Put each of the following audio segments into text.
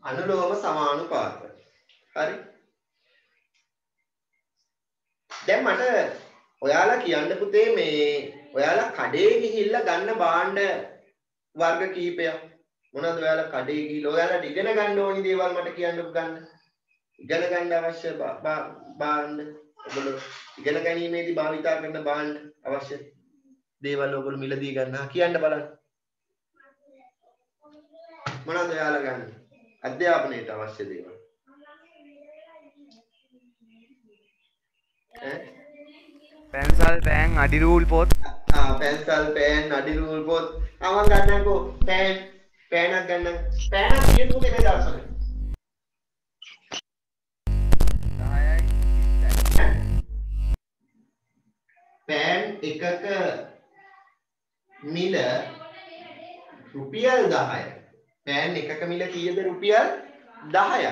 අනුලෝම සමානුපාත. හරි. දැන් මට ඔයාලා කියන්න පුතේ මේ ඔයාලා කඩේ ගිහිල්ලා ගන්න භාණ්ඩ වර්ග කීපයක් මොනවද ඔයාලා කඩේ ගිහිල්ලා ඔයාලට ඉගෙන ගන්න ඕනි දේවල් මට කියන්නකෝ ගන්න. ඉගෙන ගන්න අවශ්‍ය භාණ්ඩ ඔයගොල්ලෝ ඉගෙන ගැනීමේදී භාවිතා කරන භාණ්ඩ අවශ්‍ය දේවල් ඔයගොල්ලෝ මිලදී ගන්නවා කියන්න බලන්න. මොනවද ඔයාලා ගන්න? අධ්‍යාපනයට අවශ්‍ය දේවල්. පැන්සල් පෑන් අඩි රූල් පොත්. පැන්සල් පෑන් අඩි රූල් පොත්. මම ගන්නකෝ පෑනක් ගන්න. පෑනක් කීයද පුතේ මේ දවස්වල? 10යි. පෑන් එකක මිල රුපියල් 10යි. පෑන් එකක මිල කීයද? රුපියල් 10යි.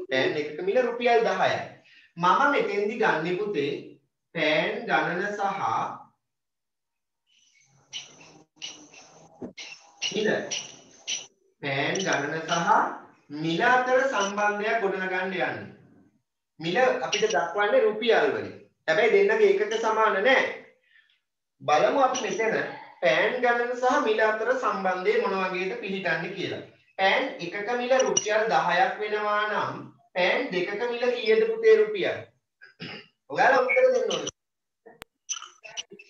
පෑන් එකක මිල රුපියල් 10යි. මම මෙතෙන්දි ගන්නෙ පුතේ පෑන් ගණන සහ මිල. පෑන් ගණන සහ මිල අතර සම්බන්ධයක් ගොඩනගන්න යන්නේ. මිල අපිට දක්වන්නේ රුපියල් වලින්. හැබැයි දෙන්නගේ ඒකක සමාන නැහැ. බලමු අපි මෙතන පෑන් ගණන සහ මිල අතර සම්බන්ධය මොන වගේද පිළිගන්නේ කියලා. පෑන් එකක මිල රුපියල් 10ක් වෙනවා නම් පෑන් දෙකක මිල කීයද පුතේ රුපියල්? ඔයාලා උත්තර දෙන්න ඕනේ.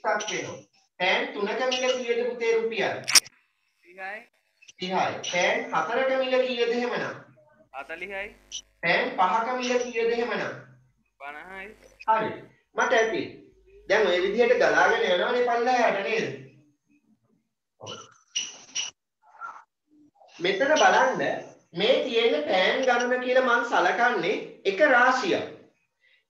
20ක් වෙනවා. පෑන් තුනක මිල කීයද පුතේ රුපියල්? 30යි. 30යි. පෑන් හතරක මිල කීයද එහෙමනම්? 40යි. පෑන් පහක මිල කීයද එහෙමනම්? 50යි. හරි. මට ඇති. දැන් ඔය විදිහට ගලාගෙන යනවනේ පල්ලෙහාට නේද? මෙතන බලන්න මේ තියෙන පෑන් ගණන කියලා මම සලකන්නේ එක රාශියක්.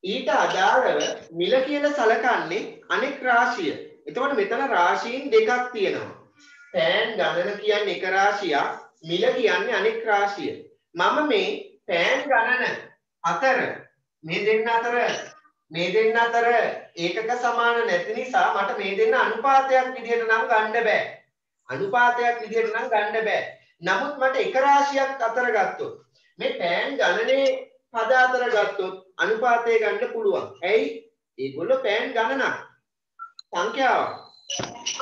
ඊට අදාළව මිල කියලා සලකන්නේ අනෙක් රාශිය. එතකොට මෙතන රාශීන් දෙකක් තියෙනවා. පෑන් ගණන කියන්නේ එක රාශියක්, මිල කියන්නේ අනෙක් රාශිය. මම මේ පෑන් ගණන අතර මේ දෙන්න අතර ඒකක සමාන නැති නිසා මට මේ දෙන්න අනුපාතයක් විදිහට නම් ගන්න බෑ. අනුපාතයක් විදිහට නම් ගන්න බෑ. නමුත් මට එක රාශියක් අතර ගත්තොත් මේ පෑන් ගණනේ පද අතර ගත්තොත් අනුපාතය ගන්න පුළුවන්. ඇයි? ඒගොල්ලෝ පෑන් ගණනක් සංඛ්‍යාවක්.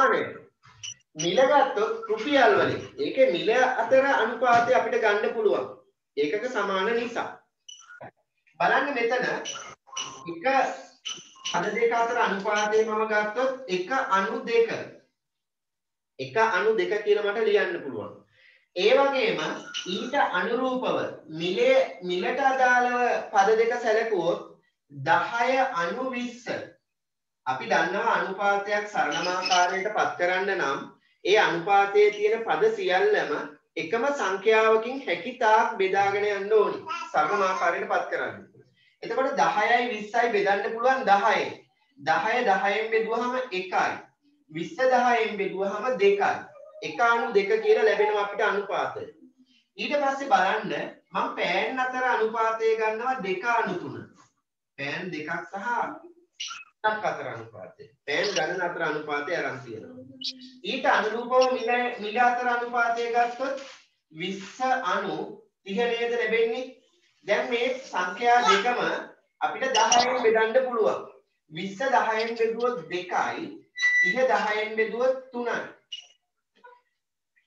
අනේ මිල ගත්තොත් රුපියල් වලින්. ඒකේ මිල අතර අනුපාතය අපිට ගන්න පුළුවන්. ඒකක සමාන නිසා. බලන්න මෙතන එක පද දෙක අතර අනුපාතය මම ගත්තොත් 1/2. 1/2 කියලා මට ලියන්න පුළුවන්. ඒ වගේම ඊට අනුරූපව මිලට අදාළව පද දෙක සැලකුවොත් 10/20. අපි දන්නවා අනුපාතයක් සරලමාකාරයට පත් කරන්න නම් ඒ අනුපාතයේ තියෙන පද සියල්ලම එකම සංඛ්‍යාවකින් හැකිතාක් බෙදාගෙන යන්න ඕනි සරලමාකාරයට පත් කරන්න. එතකොට 10යි 20යි බෙදන්න පුළුවන් 10යි. 10 10න් බෙදුවහම 1යි. 20 10න් බෙදුවහම 2යි. 1/2 කියලා ලැබෙනවා අපිට අනුපාතය. ඊට පස්සේ බලන්න මම පෑන් අතර අනුපාතය ගන්නවා 2/3. පෑන් දෙකක් සහ ක් අතර අනුපාතය. පෑන් ගණන අතර අනුපාතය අරන් තියෙනවා. ඊට අනුරූපව මිල අතර අනුපාතය ගත්තොත් 20/30 නේද ලැබෙන්නේ? දැන් මේ සංඛ්‍යා දෙකම අපිට 10න් බෙදන්න පුළුවන්. 20 10න් බෙදුවොත් 2යි, 30 10න් බෙදුවොත් 3යි.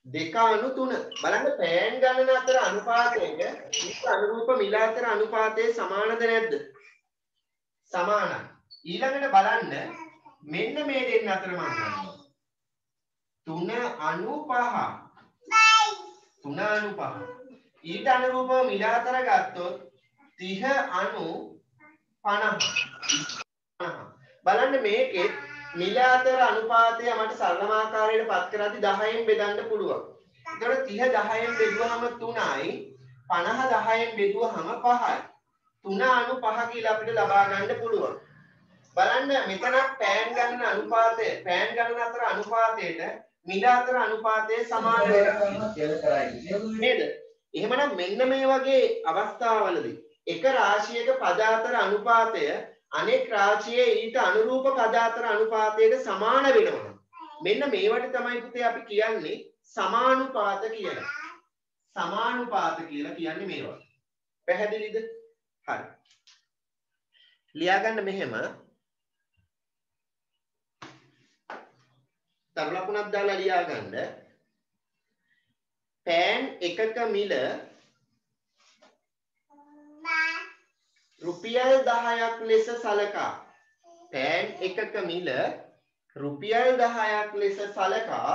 2/3. බලන්න පෑන් ගණන අතර අනුපාතයක ඊට අනුරූප මිල අතර අනුපාතය සමානද නැද්ද? සමානයි. ඊළඟට බලන්න මෙන්න මේ දෙන්න අතර මම ගන්නවා 3/5. 3/5. ඊට අනුරූපව මිල අතර ගත්තොත් 30/50. බලන්න මේකේ මිල අතර අනුපාතය මට සරලමාකාරයට පත් කරද්දි 10න් බෙදන්න පුළුවන්. ඒතකොට 30 10න් බෙදුවහම 3යි, 50 10න් බෙදුවහම 5යි. 3/5 කියලා අපිට ලබා ගන්න පුළුවන්. බලන්න මෙතන පෑන් ගණන අනුපාතය පෑන් ගණන අතර අනුපාතයට මිල අතර අනුපාතය සමාන නේද? එහෙමනම් මෙන්න මේ වගේ අවස්ථාවලදී එක රාශියක පද අතර අනුපාතය අනෙක් රාශියේ ඊට අනුරූප පද අතර අනුපාතයට සමාන වෙනවා. මෙන්න මේවට තමයි පුතේ අපි කියන්නේ සමානුපාත කියලා. සමානුපාත කියලා කියන්නේ මේවා. පැහැදිලිද? හරි. ලියා ගන්න මෙහෙම. තරු ලකුණක් දාලා ලියා ගන්න. පෑන් එකක මිල රුපියල් 10ක් ලෙස සලකා. පෑන් එකක මිල රුපියල් 10ක් ලෙස සලකා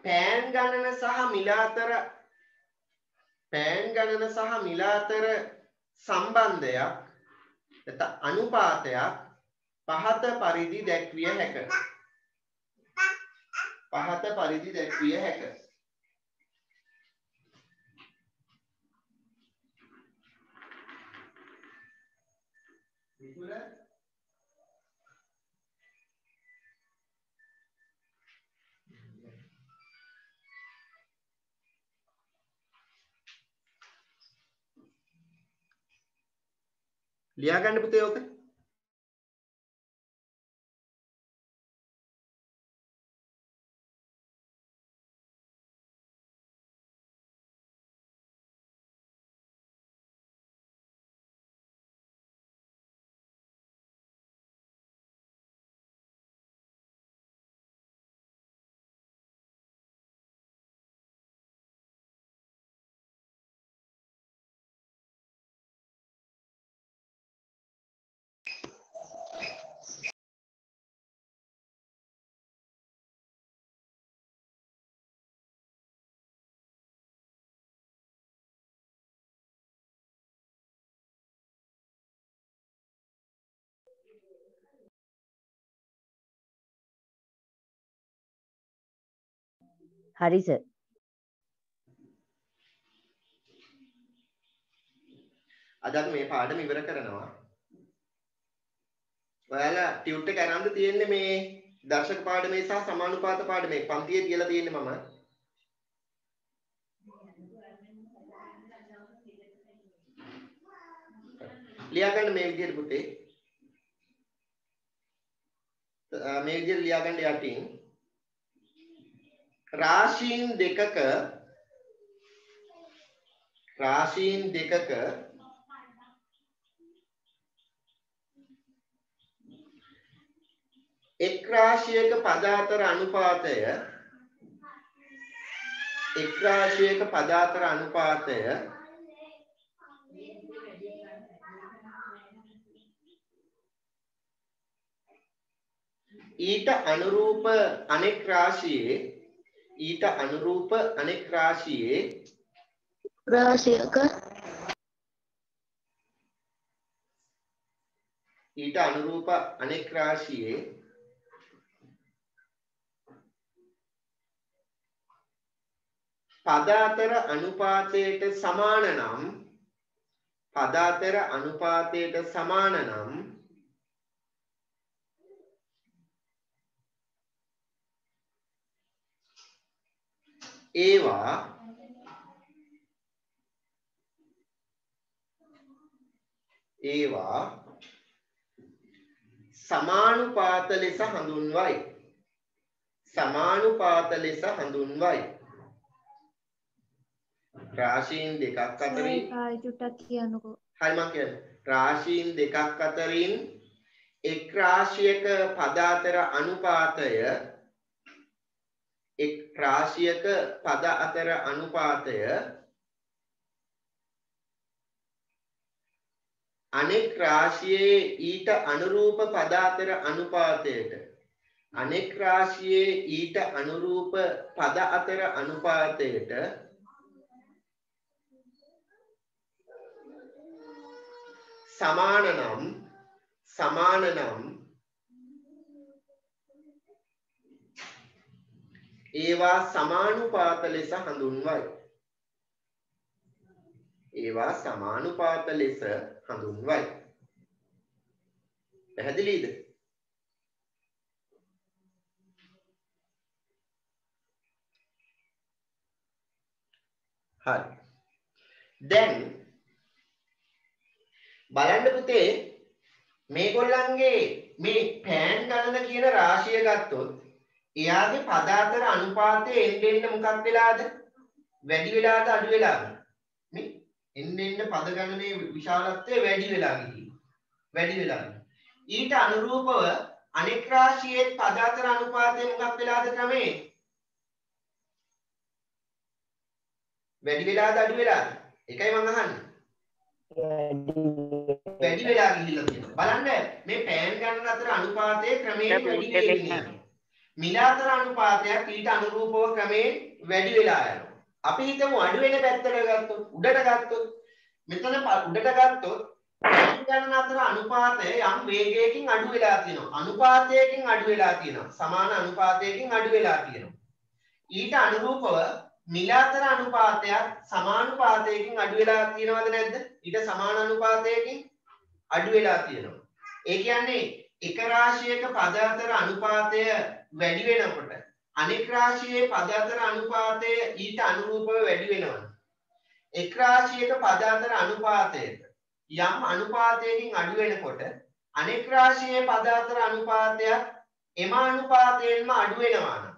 පෑන් ගණන සහ මිල අතර සම්බන්ධයක් නැත්නම් අනුපාතයක් පහත පරිදි දැක්විය හැකිය. පහත පරිදි දැක්විය හැකිය. විදුල ලියා ගන්න පුතේ ඔක. හරි සර්. අද අපි මේ පාඩම ඉවර කරනවා. ඔයාලා ටියුට් එක අරන්ද තියෙන්නේ මේ දර්ශක පාඩමේ සහ සමානුපාත පාඩමේ පන්තියේ කියලා තියෙන්නේ මම. ලියා ගන්න මේ විදිහට පුතේ. මේ විදිහට ලියා ගන්න යටින් රාශීන් දෙකක එක් රාශියක පද අතර අනුපාතය ඊට අනුරූප අනෙක් රාශියේ ඊට අනුරූප අනෙක් රාශියේ පද අතර අනුපාතයට සමාන නම් ඒවා සමානුපාත ලෙස හඳුන්වයි. රාශීන් දෙකක් අතරින් හරි මම කියන්නේ රාශීන් දෙකක් අතරින් එක් රාශියක පද අතර අනුපාතය අනෙක් රාශියේ ඊට අනුරූප පද අතර අනුපාතයට සමාන නම් ඒවා සමානුපාත ලෙස හඳුන්වයි. පැහැදිලිද? හරි. දැන් බලන්න පුතේ මේගොල්ලන්ගේ මේ පෑන් ගණන කියන රාශිය ගත්තොත් එයාගේ පද අතර අනුපාතය එන්න එන්න මොකක් වෙලාද? වැඩි වෙලාද අඩු වෙලාද? මේ එන්න එන්න පද ගණනේ විශාලත්වය වැඩි වෙලා ගිහින්. වැඩි වෙලා. ඊට අනුරූපව අනෙක් රාශියේ පද අතර අනුපාතය මොකක් වෙලාද ක්‍රමේ? වැඩි වෙලාද අඩු වෙලාද? ඒකයි මම අහන්නේ. වැඩි වෙලා ගිහිල්ලා තියෙනවා. බලන්න මේ පෑන් ගණන අතර අනුපාතයේ ක්‍රමයෙන් වැඩි වෙමින් යනවා. මිල අතර අනුපාතයක් ඊට අනුරූපව ක්‍රමයෙන් වැඩි වෙලා යනවා. අපි හිතමු අඩු වෙන පැත්තට ගත්තොත් උඩට ගත්තොත් මෙතන උඩට ගත්තොත් පෑන් ගණන අතර අනුපාතය යම් වේගයකින් අඩු වෙලා තියෙනවා. අනුපාතයකින් අඩු වෙලා තියෙනවා. සමාන අනුපාතයකින් අඩු වෙලා තියෙනවා. ඊට අනුරූපව මිල අතර අනුපාතයක් සමානුපාතයකින් අඩු වෙලා තියෙනවද නැද්ද? ඊට සමාන අනුපාතයකින් අඩු වෙලා තියෙනවා. ඒ කියන්නේ එක රාශියක පද අතර අනුපාතය වැඩි වෙනකොට අනෙක් රාශියේ පද අතර අනුපාතය ඊට අනුරූපව වැඩි වෙනවා. එක් රාශියක පද අතර අනුපාතයට යම් අනුපාතයකින් අඩු වෙනකොට අනෙක් රාශියේ පද අතර අනුපාතයක් එම අනුපාතයෙන්ම අඩු වෙනවා නම්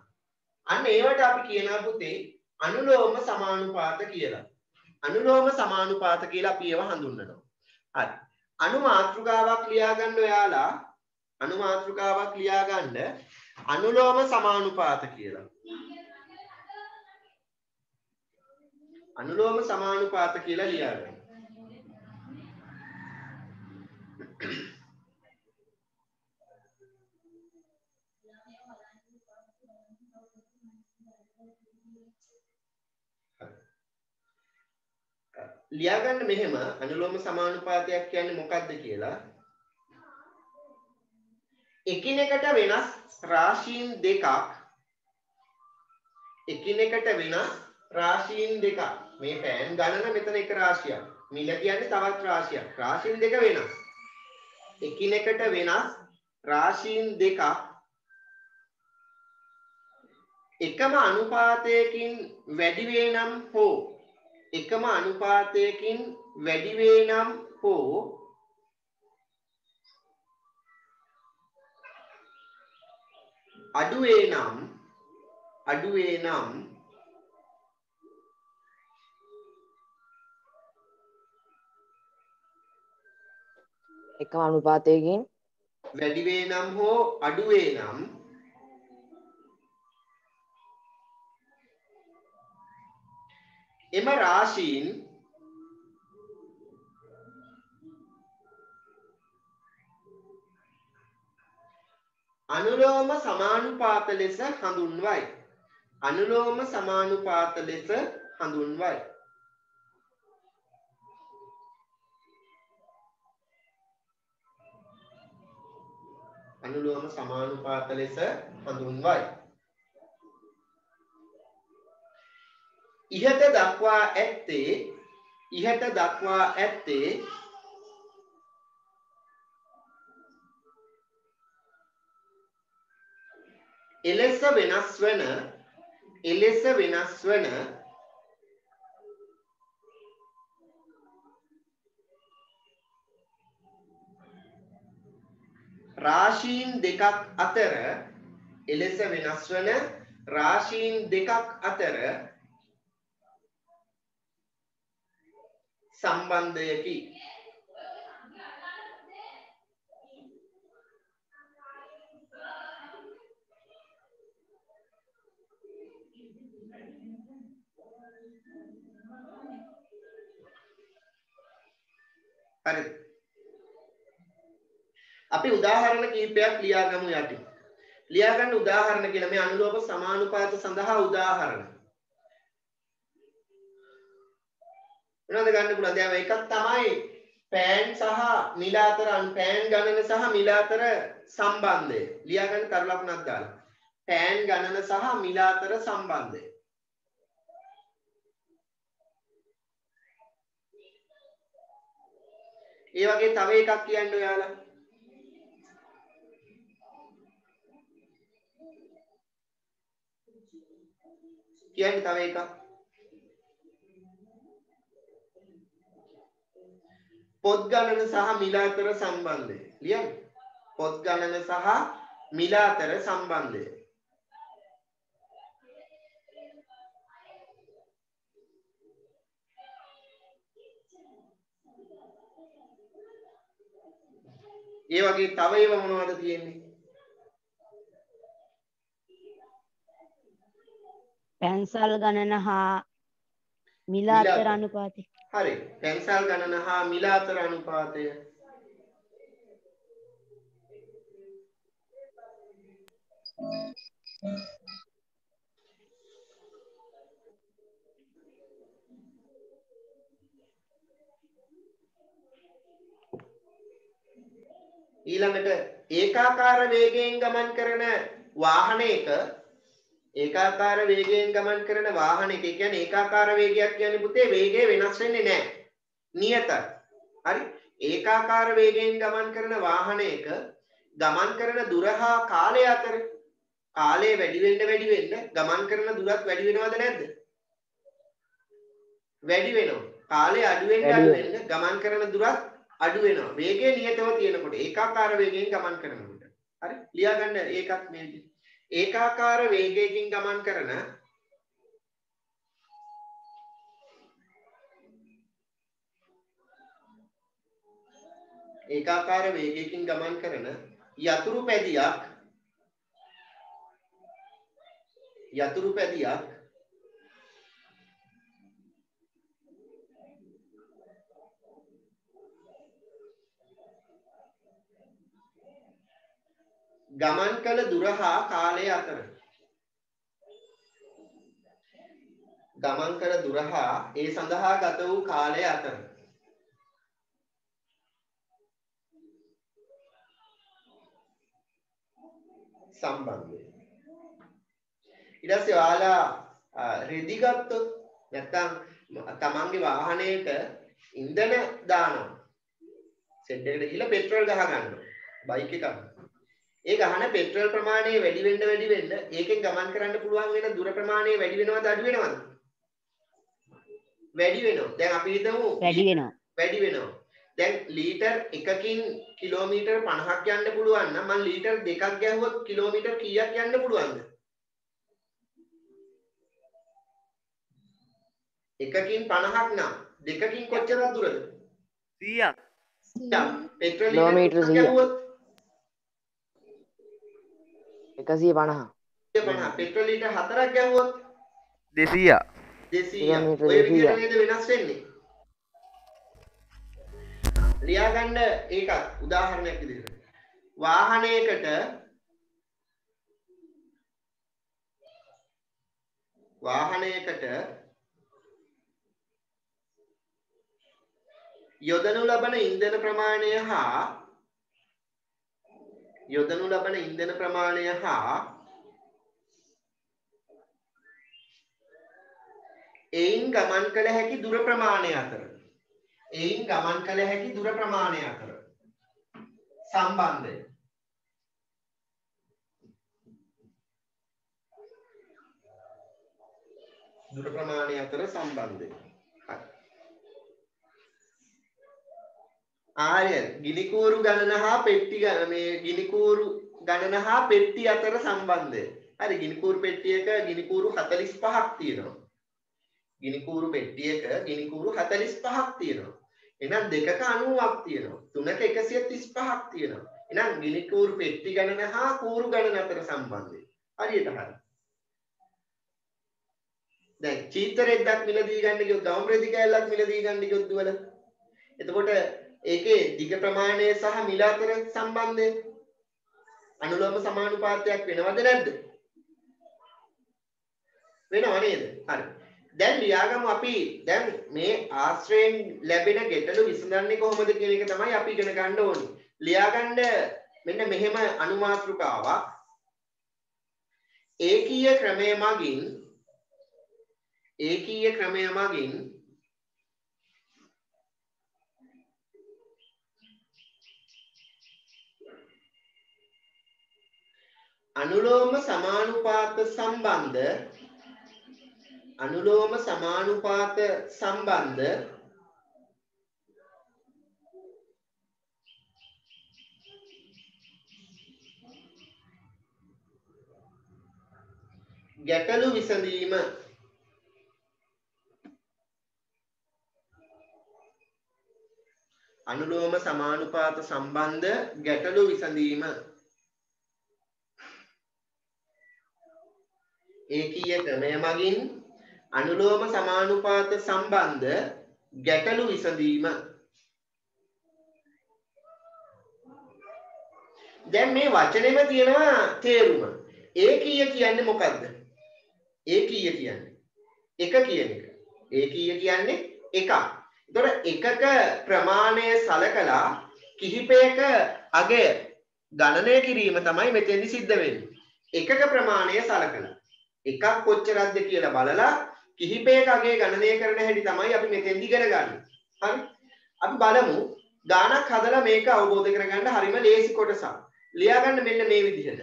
අන්න ඒවට අපි කියනවා පුතේ අනුලෝම සමානුපාත කියලා. අනුලෝම සමානුපාත කියලා අපි ඒවා හඳුන්වනවා. හරි. අනු මාත්‍රිකාවක් ලියා ගන්න ඔයාලා අනු මාත්‍රිකාවක් ලියා ගන්න අනුලෝම සමානුපාත කියලා. අනුලෝම සමානුපාත කියලා ලියා ගන්න. ලියාගන්න මෙහෙම අනුලෝම සමානුපාතයක් කියන්නේ මොකක්ද කියලා. එකිනෙකට වෙනස් රාශීන් දෙකක් එකිනෙකට වෙනස් රාශීන් දෙකක් මේ පෑන් ගණන මෙතන එක රාශියක් මිල කියන්නේ තවත් රාශියක් රාශීන් දෙක වෙනස් එකිනෙකට වෙනස් රාශීන් දෙකක් එකම අනුපාතයකින් වැඩි වේ නම් හෝ එකම අනුපාතයකින් වැඩි වේ නම් හෝ අඩු වේ නම් එකම අනුපාතයකින් වැඩි වේ නම් හෝ අඩු වේ නම් එම රාශීන් අනුලෝම සමානුපාත ලෙස හඳුන්වයි. අනුලෝම සමානුපාත ලෙස හඳුන්වයි. අනුලෝම සමානුපාත ලෙස හඳුන්වයි. ඉහත දක්වා ඇත්තේ එලෙස වෙනස් වන රාශීන් දෙකක් අතර එලෙස වෙනස් වන රාශීන් දෙකක් අතර සම්බන්ධයකි. හරි. අපි උදාහරණ කිහිපයක් ලියා ගමු යටි. ලියා ගන්න උදාහරණ කියලා මේ අනුලෝම සමානුපාත සඳහා උදාහරණ. මොනවද ගන්න පුළුවන්? දැන් එකක් තමයි පෑන් සහ මිල අතර පෑන් ගණන සහ මිල අතර සම්බන්ධය. ලියා ගන්න කරු ලකුණක් දාලා. පෑන් ගණන සහ මිල අතර සම්බන්ධය. ඒ වගේ තව එකක් කියන්න ඔයාලා. කියන්න තව එකක්. පොත් ගණන සහ මිල අතර සම්බන්ධය. ලියන්න. පොත් ගණන සහ මිල අතර සම්බන්ධය. ඒ වගේ තව ඒවා මොනවද තියෙන්නේ? පැන්සල් ගණන හා මිල අතර අනුපාතය. හරි. පැන්සල් ගණන හා මිල අතර අනුපාතය. ඊළඟට ඒකාකාර වේගයෙන් ගමන් කරන වාහනයක ඒකාකාර වේගයෙන් ගමන් කරන වාහනයක කියන්නේ ඒකාකාර වේගයක් කියන්නේ පුතේ වේගය වෙනස් වෙන්නේ නැහැ. නියතයි. හරි. ඒකාකාර වේගයෙන් ගමන් කරන වාහනයක ගමන් කරන දුර හා කාලය අතර කාලය වැඩි වෙන්න ගමන් කරන දුරත් වැඩි වෙනවද නැද්ද? වැඩි වෙනවා. කාලය අඩු වෙන්න ගමන් කරන දුරත් අඩු වෙනවා. වේගය නියතව තියෙනකොට ඒකාකාර වේගයෙන් ගමන් කරනකොට. හරි? ලියා ගන්න ඒකත් මේ විදිහට. ඒකාකාර වේගයකින් ගමන් කරන ඒකාකාර වේගයකින් ගමන් කරන යතුරු පැදියක් ගමන් කළ දුර හා කාලය අතර ගමන් කළ දුර හා ඒ සඳහා ගත වූ කාලය අතර සම්බන්ධය. ඊට පස්සේ ඔයාලා රෙදි ගත්තොත් නැත්තම් තමන්ගේ වාහනයට ඉන්ධන දානවා. සෙට් එකට ගිහලා පෙට්‍රල් ගහ ගන්නවා. බයික් එකක්. ඒ ගහන පෙට්‍රල් ප්‍රමාණය වැඩි වෙන්න ඒකෙන් ගමන් කරන්න පුළුවන් වෙන දුර ප්‍රමාණය වැඩි වෙනවද අඩු වෙනවද? වැඩි වෙනවා. දැන් අපි හිතමු වැඩි වෙනවා. දැන් ලීටර් 1කින් කිලෝමීටර් 50ක් යන්න පුළුවන් නම් මම ලීටර් 2ක් ගැහුවොත් කිලෝමීටර් කීයක් යන්න පුළුවන්ද? 1කින් 50ක් නම් 2කින් කොච්චරක් දුරද? 100ක්. පෙට්‍රල් කිලෝමීටර් 100 ගැහුවොත් 150 පෙට්‍රල් ලීටර් 4ක් ගැහුවොත් 200. 200. ඔය විදිහට නේද වෙනස් වෙන්නේ? ලියා ගන්න ඒකත් උදාහරණයක් විදිහට. වාහනයකට යොදනු ලබන ඉන්ධන ප්‍රමාණය හා එයින් ගමන් කළ හැකි දුර ප්‍රමාණය අතර සම්බන්ධය. දුර ප්‍රමාණය අතර සම්බන්ධය. ආයතන ගිනිකූරු ගණන හා පෙට්ටි ගිනිකූරු ගණන හා පෙට්ටි අතර සම්බන්ධය. හරි, ගිනිකූරු පෙට්ටියක ගිනිකූරු 45ක් තියෙනවා. ගිනිකූරු පෙට්ටියක ගිනිකූරු 45ක් තියෙනවා. එහෙනම් දෙකක 90ක් තියෙනවා. තුනක 135ක් තියෙනවා. එහෙනම් ගිනිකූරු පෙට්ටි ගණන හා කූරු ගණන අතර සම්බන්ධය. හරියට හරි. දැන් චීතරෙද්දක් මිලදී ගන්න කිව්වොත් ගවුම් රෙදි කෑල්ලක් මිලදී ගන්න කිව්වොත් දුවල. එතකොට ඒකේ දිග ප්‍රමාණය සහ මිල අතර සම්බන්ධය අනුලෝම සමානුපාතයක් වෙනවද නැද්ද? වෙනව නේද? හරි. දැන් ලියාගමු අපි දැන් මේ ආශ්‍රයෙන් ලැබෙන ගැටලු විසඳන්නේ කොහොමද කියන එක තමයි අපි ඉගෙන ගන්න ඕනේ. ලියාගන්න මෙන්න මෙහෙම අනුමාත්‍රිකාවක්. ඒකීය ක්‍රමය මගින් අනුලෝම සමානුපාත සම්බන්ධ ගැටලු විසඳීම අනුලෝම සමානුපාත සම්බන්ධ ගැටලු විසඳීම ඒකීය ක්‍රමය මගින් අනුලෝම සමානුපාත සම්බන්ධ ගැටලු විසඳීම දැන් මේ වචනේම තියෙනවා තේරුම ඒකීය කියන්නේ මොකද්ද ඒකීය කියන්නේ එක කියන එක ඒකීය කියන්නේ එකක් එතකොට එකක ප්‍රමාණය සලකලා කිහිපයක අගය ගණනය කිරීම තමයි මෙතෙන්දි සිද්ධ වෙන්නේ එකක ප්‍රමාණය සලකලා එකක් කොච්චරක්ද කියලා බලලා කිහිපයක අගය ගණනය කරන හැටි තමයි අපි මෙතෙන්දි ඉගෙන ගන්න. හරි? අපි බලමු ගානක් හදලා මේක අවබෝධ කරගන්න හරිම ලේසි කොටසක්. ලියා ගන්න මෙන්න මේ විදිහට.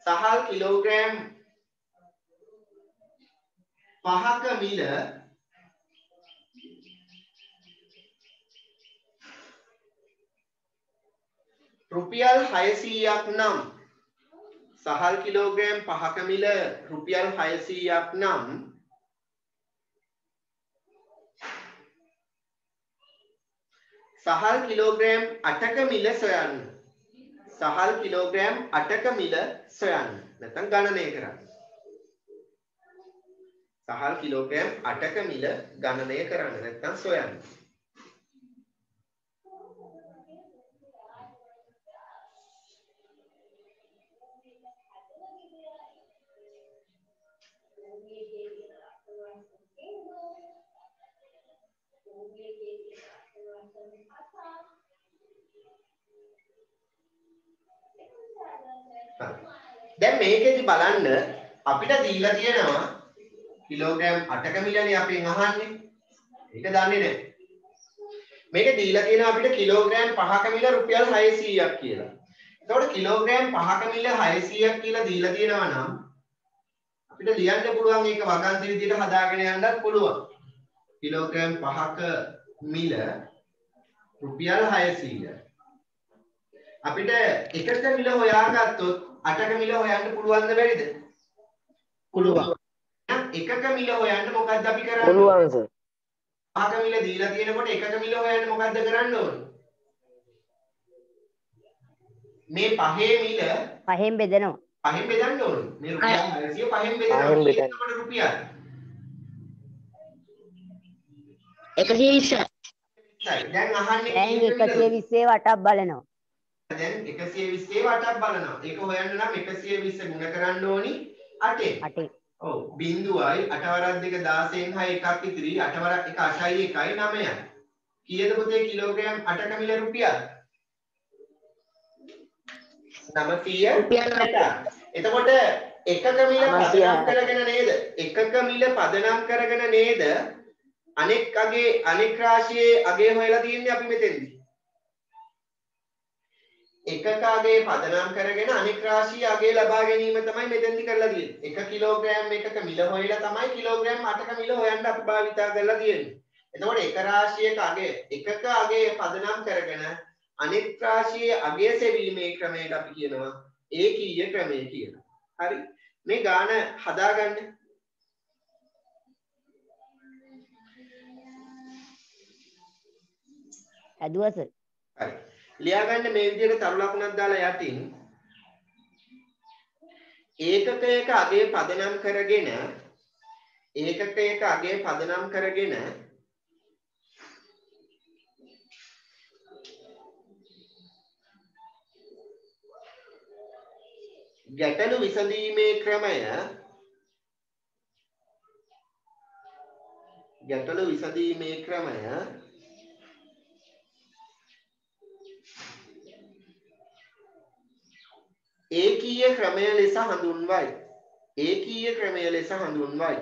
සහල් කිලෝග්‍රෑම් 5ක මිල රුපියල් 600ක් නම් සහල් කිලෝග්‍රෑම් 5ක මිල රුපියල් 600ක් නම් සහල් කිලෝග්‍රෑම් 8ක මිල සොයන්න. සහල් කිලෝග්‍රෑම් 8ක මිල සොයන්න. නැත්නම් ගණනය කරන්න. සහල් කිලෝග්‍රෑම් 8ක මිල ගණනය කරන්න නැත්නම් සොයන්න. දැන් මේකෙදි බලන්න අපිට දීලා තියෙනවා කිලෝග්‍රෑම් 8ක මිලනේ අපෙන් අහන්නේ. ඒක දන්නේ නැහැ. මේක දීලා තියෙනවා අපිට කිලෝග්‍රෑම් 5ක මිල රුපියල් 600ක් කියලා. එතකොට කිලෝග්‍රෑම් 5ක මිල 600ක් කියලා දීලා තියෙනවා නම් අපිට ලියන්න පුළුවන් ඒක වගන්ති විදිහට හදාගෙන යන්නත් පුළුවන්. කිලෝග්‍රෑම් 5ක මිල රුපියල් 600. අපිට එකක මිල හොයාගත්තොත් 8ක මිල හොයන්න පුළුවන්ද බැරිද? පුළුවන්. එකක මිල හොයන්න මොකද්ද අපි කරන්නේ? පුළුවන් සර්. 5ක මිල දීලා තියෙනකොට එකක මිල හොයන්න මොකද්ද කරන්න ඕනේ? මේ පහේ මිල පහෙන් බෙදනවා. පහෙන් බෙදන්න ඕනේ. මේ රුපියල් 600 පහෙන් බෙදනවා. එතකොට රුපියල් 120යි. දැන් අහන්නේ දැන් 120 වටක් බලනවා. දැන් 120 වටක් බලනවා. ඒක හොයන්න නම් 120 ගුණ කරන්න ඕනි 8ෙන්. 8. ඔව් බිංදුවයි 8 වරක් 2 16න් 6 එකක් ඉතිරි 8 වරක් 1 8යි 1යි 9යි. කීයද පුතේ කිලෝග්‍රෑම් 8ක මිල රුපියල්? 900 රුපියල් 8. එතකොට එකක මිල පදනම් කරගෙන නේද? එකක මිල පදනම් කරගෙන නේද? අනෙක් රාශියේ අගය හොයලා තියෙන්නේ අපි මෙතෙන්දී. එකක අගය පදනම් කරගෙන අනෙක් රාශිය අගය ලබා ගැනීම තමයි මෙතෙන්දි කරලා තියෙන්නේ. 1 කිලෝග්‍රෑම් එකක මිල හොයලා තමයි කිලෝග්‍රෑම් 8ක මිල හොයන්න අපි භාවිතා කරලා තියෙන්නේ. එතකොට එක රාශියක අගය එකක අගය පදනම් කරගෙන අනෙක් රාශියේ අගය සෙවීමේ ක්‍රමයට අපි කියනවා ඒකීය ක්‍රමය කියලා. හරි. මේ ගාන හදාගන්න. ඇදුවස. හරි. ලියාගන්න මේ විදිහට තරු ලකුණක් දාලා යටින් ඒකකයක අගය පදනම් කරගෙන ගැටලු විසඳීමේ ක්‍රමය ඒකීය ක්‍රමය ලෙස හඳුන්වයි.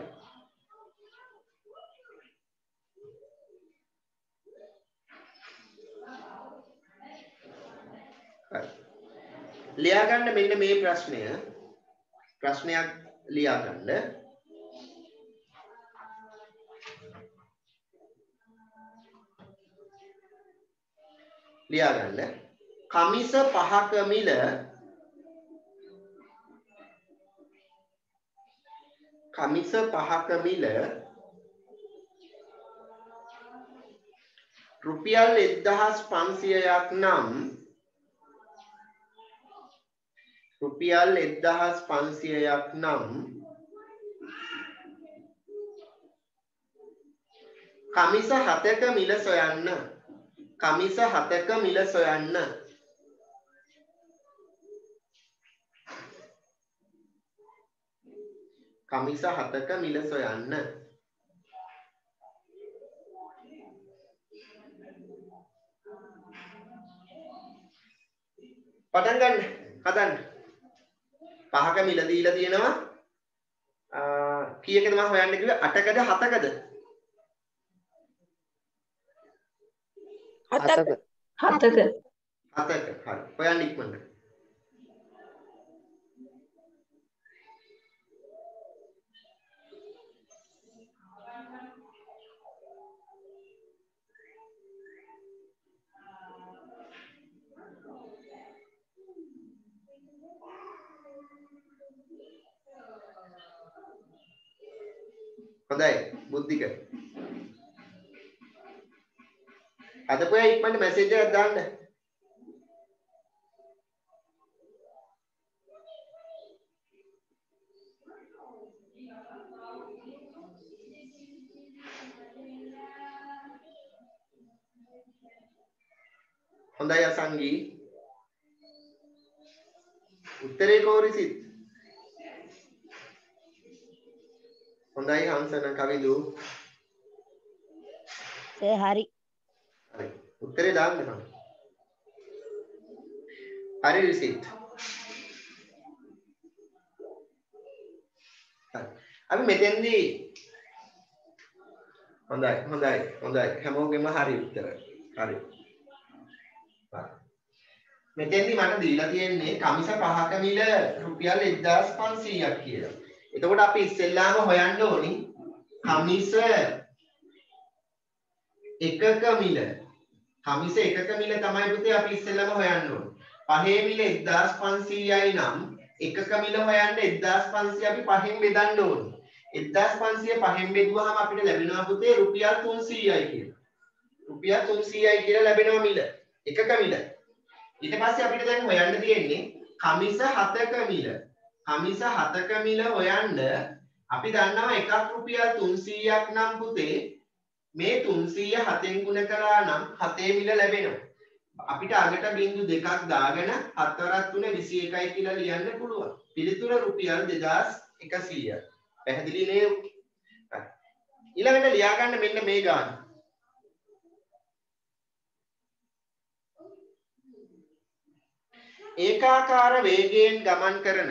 ලියාගන්න මෙන්න මේ ප්‍රශ්නයක් ලියාගන්න. ලියා ගන්න. කමිස පහක මිල රුපියල් 1500ක් නම් කමිස 7ක මිල සොයන්න. කමිස 7ක මිල සොයන්න. කමිස 7ක මිල සොයන්න. පටන් ගන්න. හදන්න. 5ක මිල දීලා තියෙනවා. කීයකද මම හොයන්න කිව්වේ? 8කද 7කද? 7ක. 7ක. හරි. හොයන්න ඉක්මනට. හොඳයි බුද්ධික. අදපොය ඉක්මනට මැසේජ් එකක් දාන්න. හොඳයි අසංගී. උත්තරේ කෝරිසිත්. හොඳයි හංසන කවිදු. ඒ හරි. හරි. උත්තරේ දාන්න මම. හරි රිසිත්. හරි. අපි මෙතෙන්දී හොඳයි. හැමෝගෙම හරි උත්තර. හරි. මෙතෙන්දී මට දීලා තියෙන්නේ කමිස 5ක මිල රුපියල් 1500ක් කියලා. එතකොට අපි ඉස්සෙල්ලාම හොයන්න ඕනි කමිස එකක මිල. කමිස එකක මිල තමයි පුතේ අපි ඉස්සෙල්ලාම හොයන්න ඕනේ. පහේ මිල 1500යි නම් එකක මිල හොයන්න 1500 අපි පහෙන් බෙදන්න ඕනේ. 1500 පහෙන් බෙදුවාම අපිට ලැබෙනවා පුතේ රුපියල් 300යි කියලා. රුපියල් 300යි කියලා ලැබෙනවා මිල. එකක මිල. ඊට පස්සේ අපිට දැන් හොයන්න තියෙන්නේ කමිස 7ක මිල. කමිස 7ක මිල හොයන්න අපි දන්නවා එකක් රුපියල් 300ක් නම් පුතේ මේ 300 7ෙන් ගුණ කළා නම් 7 මිල ලැබෙනවා. අපිට අගට බිංදු දෙකක් දාගෙන 7 වරක් 3 21යි කියලා ලියන්න පුළුවන්. පිළිතුර රුපියල් 2100යි. පැහැදිලි නේද? ඊළඟට ලියා ගන්න මෙන්න මේ ගාන. ඒකාකාර වේගයෙන් ගමන් කරන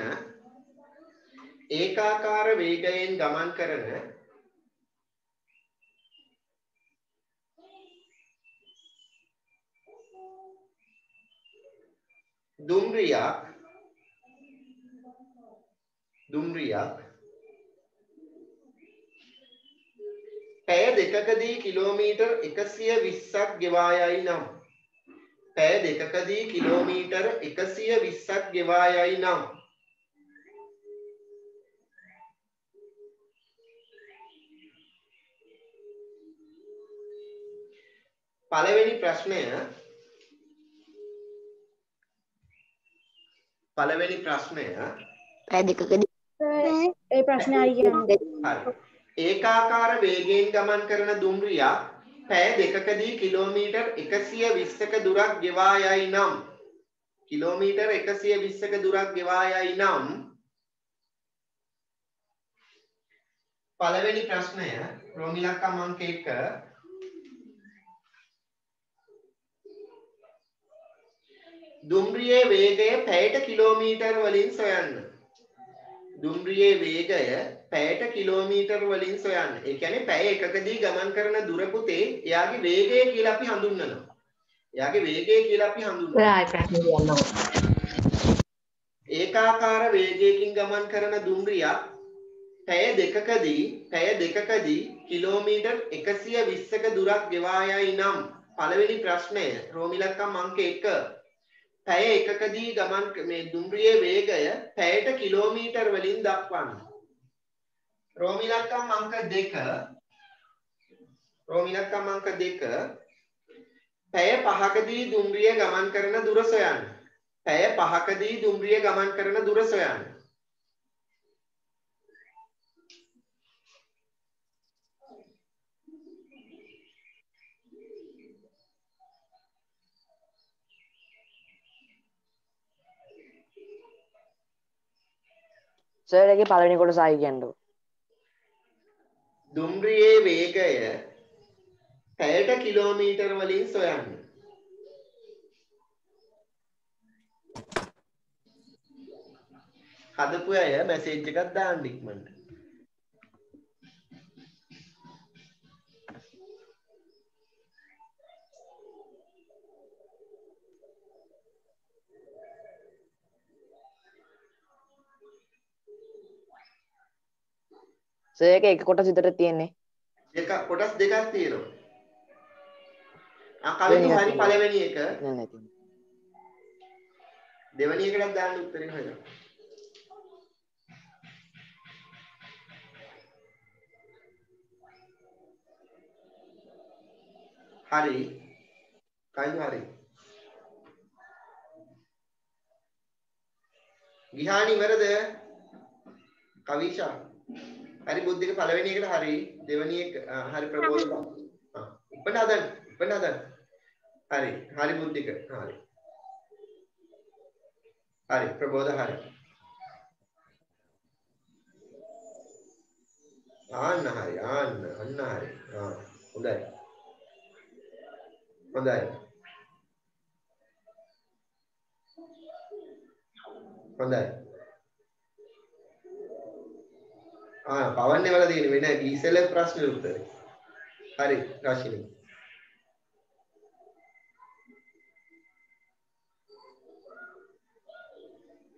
දුම්රියක් පැය දෙකකදී කිලෝමීටර් 120ක් ගෙවා යයි නම් පළවෙනි ප්‍රශ්නය පැය දෙකකදී ඒ ප්‍රශ්නේ හරි කියන්නේ. හරි. ඒකාකාර වේගයෙන් ගමන් කරන දුම්රියක් පැය දෙකකදී කිලෝමීටර් 120ක දුරක් ගෙවා යයි නම් පළවෙනි ප්‍රශ්නය රෝමිලක්කම් අංක 1 දුම්රියේ වේගය පැයට කිලෝමීටර් වලින් සොයන්න. ඒ කියන්නේ පැය එකකදී ගමන් කරන දුර පුතේ එයාගේ වේගය කියලා අපි හඳුන්වනවා. ඒකාකාර වේගයකින් ගමන් කරන දුම්රියක් පැය දෙකකදී කිලෝමීටර් 120ක දුරක් ගෙවා යයි නම් පළවෙනි ප්‍රශ්නය රෝම ඉලක්කම් අංක 1. පැය එකකදී ගමන් මේ දුම්රියේ වේගය පැයට කිලෝමීටර් වලින් දක්වන්න. රෝම ඉලක්කම් අංක 2. රෝම ඉලක්කම් අංක 2. පැය 5කදී දුම්රිය ගමන් කරන දුර සොයන්න. පැය 5කදී දුම්රිය ගමන් කරන දුර සොයන්න. සර් එකේ පළවෙනි කොටස ආයි කියන්නකො. දුම්රියේ වේගය පැයට කිලෝමීටර් වලින් සොයන්න. හදපු අය මැසේජ් එකක් දාන්න ඉක්මනට. සර් එකේ එක කොටස විතර තියෙන්නේ. කොටස් දෙකක් තියෙනවා. කවිදු හරි පළවෙනි එක. නෑ නැති. දෙවෙනි එකටත් දාන්න උත්තරේ හොයන්න. හරි. කවිදු හරි. ගිහානි ඉවරද? කවිෂා. හරි බුද්ධික පළවෙනි එකට හරි. දෙවෙනි එක හරි ප්‍රබෝධ. ඉපන්න හදන්න. හරි. හරි බුද්ධික. හරි. හරි ප්‍රබෝධ හරි. අන්න හරි. අන්න හරි. හොඳයි. හොඳයි. පවන්නේ වල තියෙන වෙන ඩීසෙල් ප්‍රශ්න උත්තරේ. හරි රාශිනි.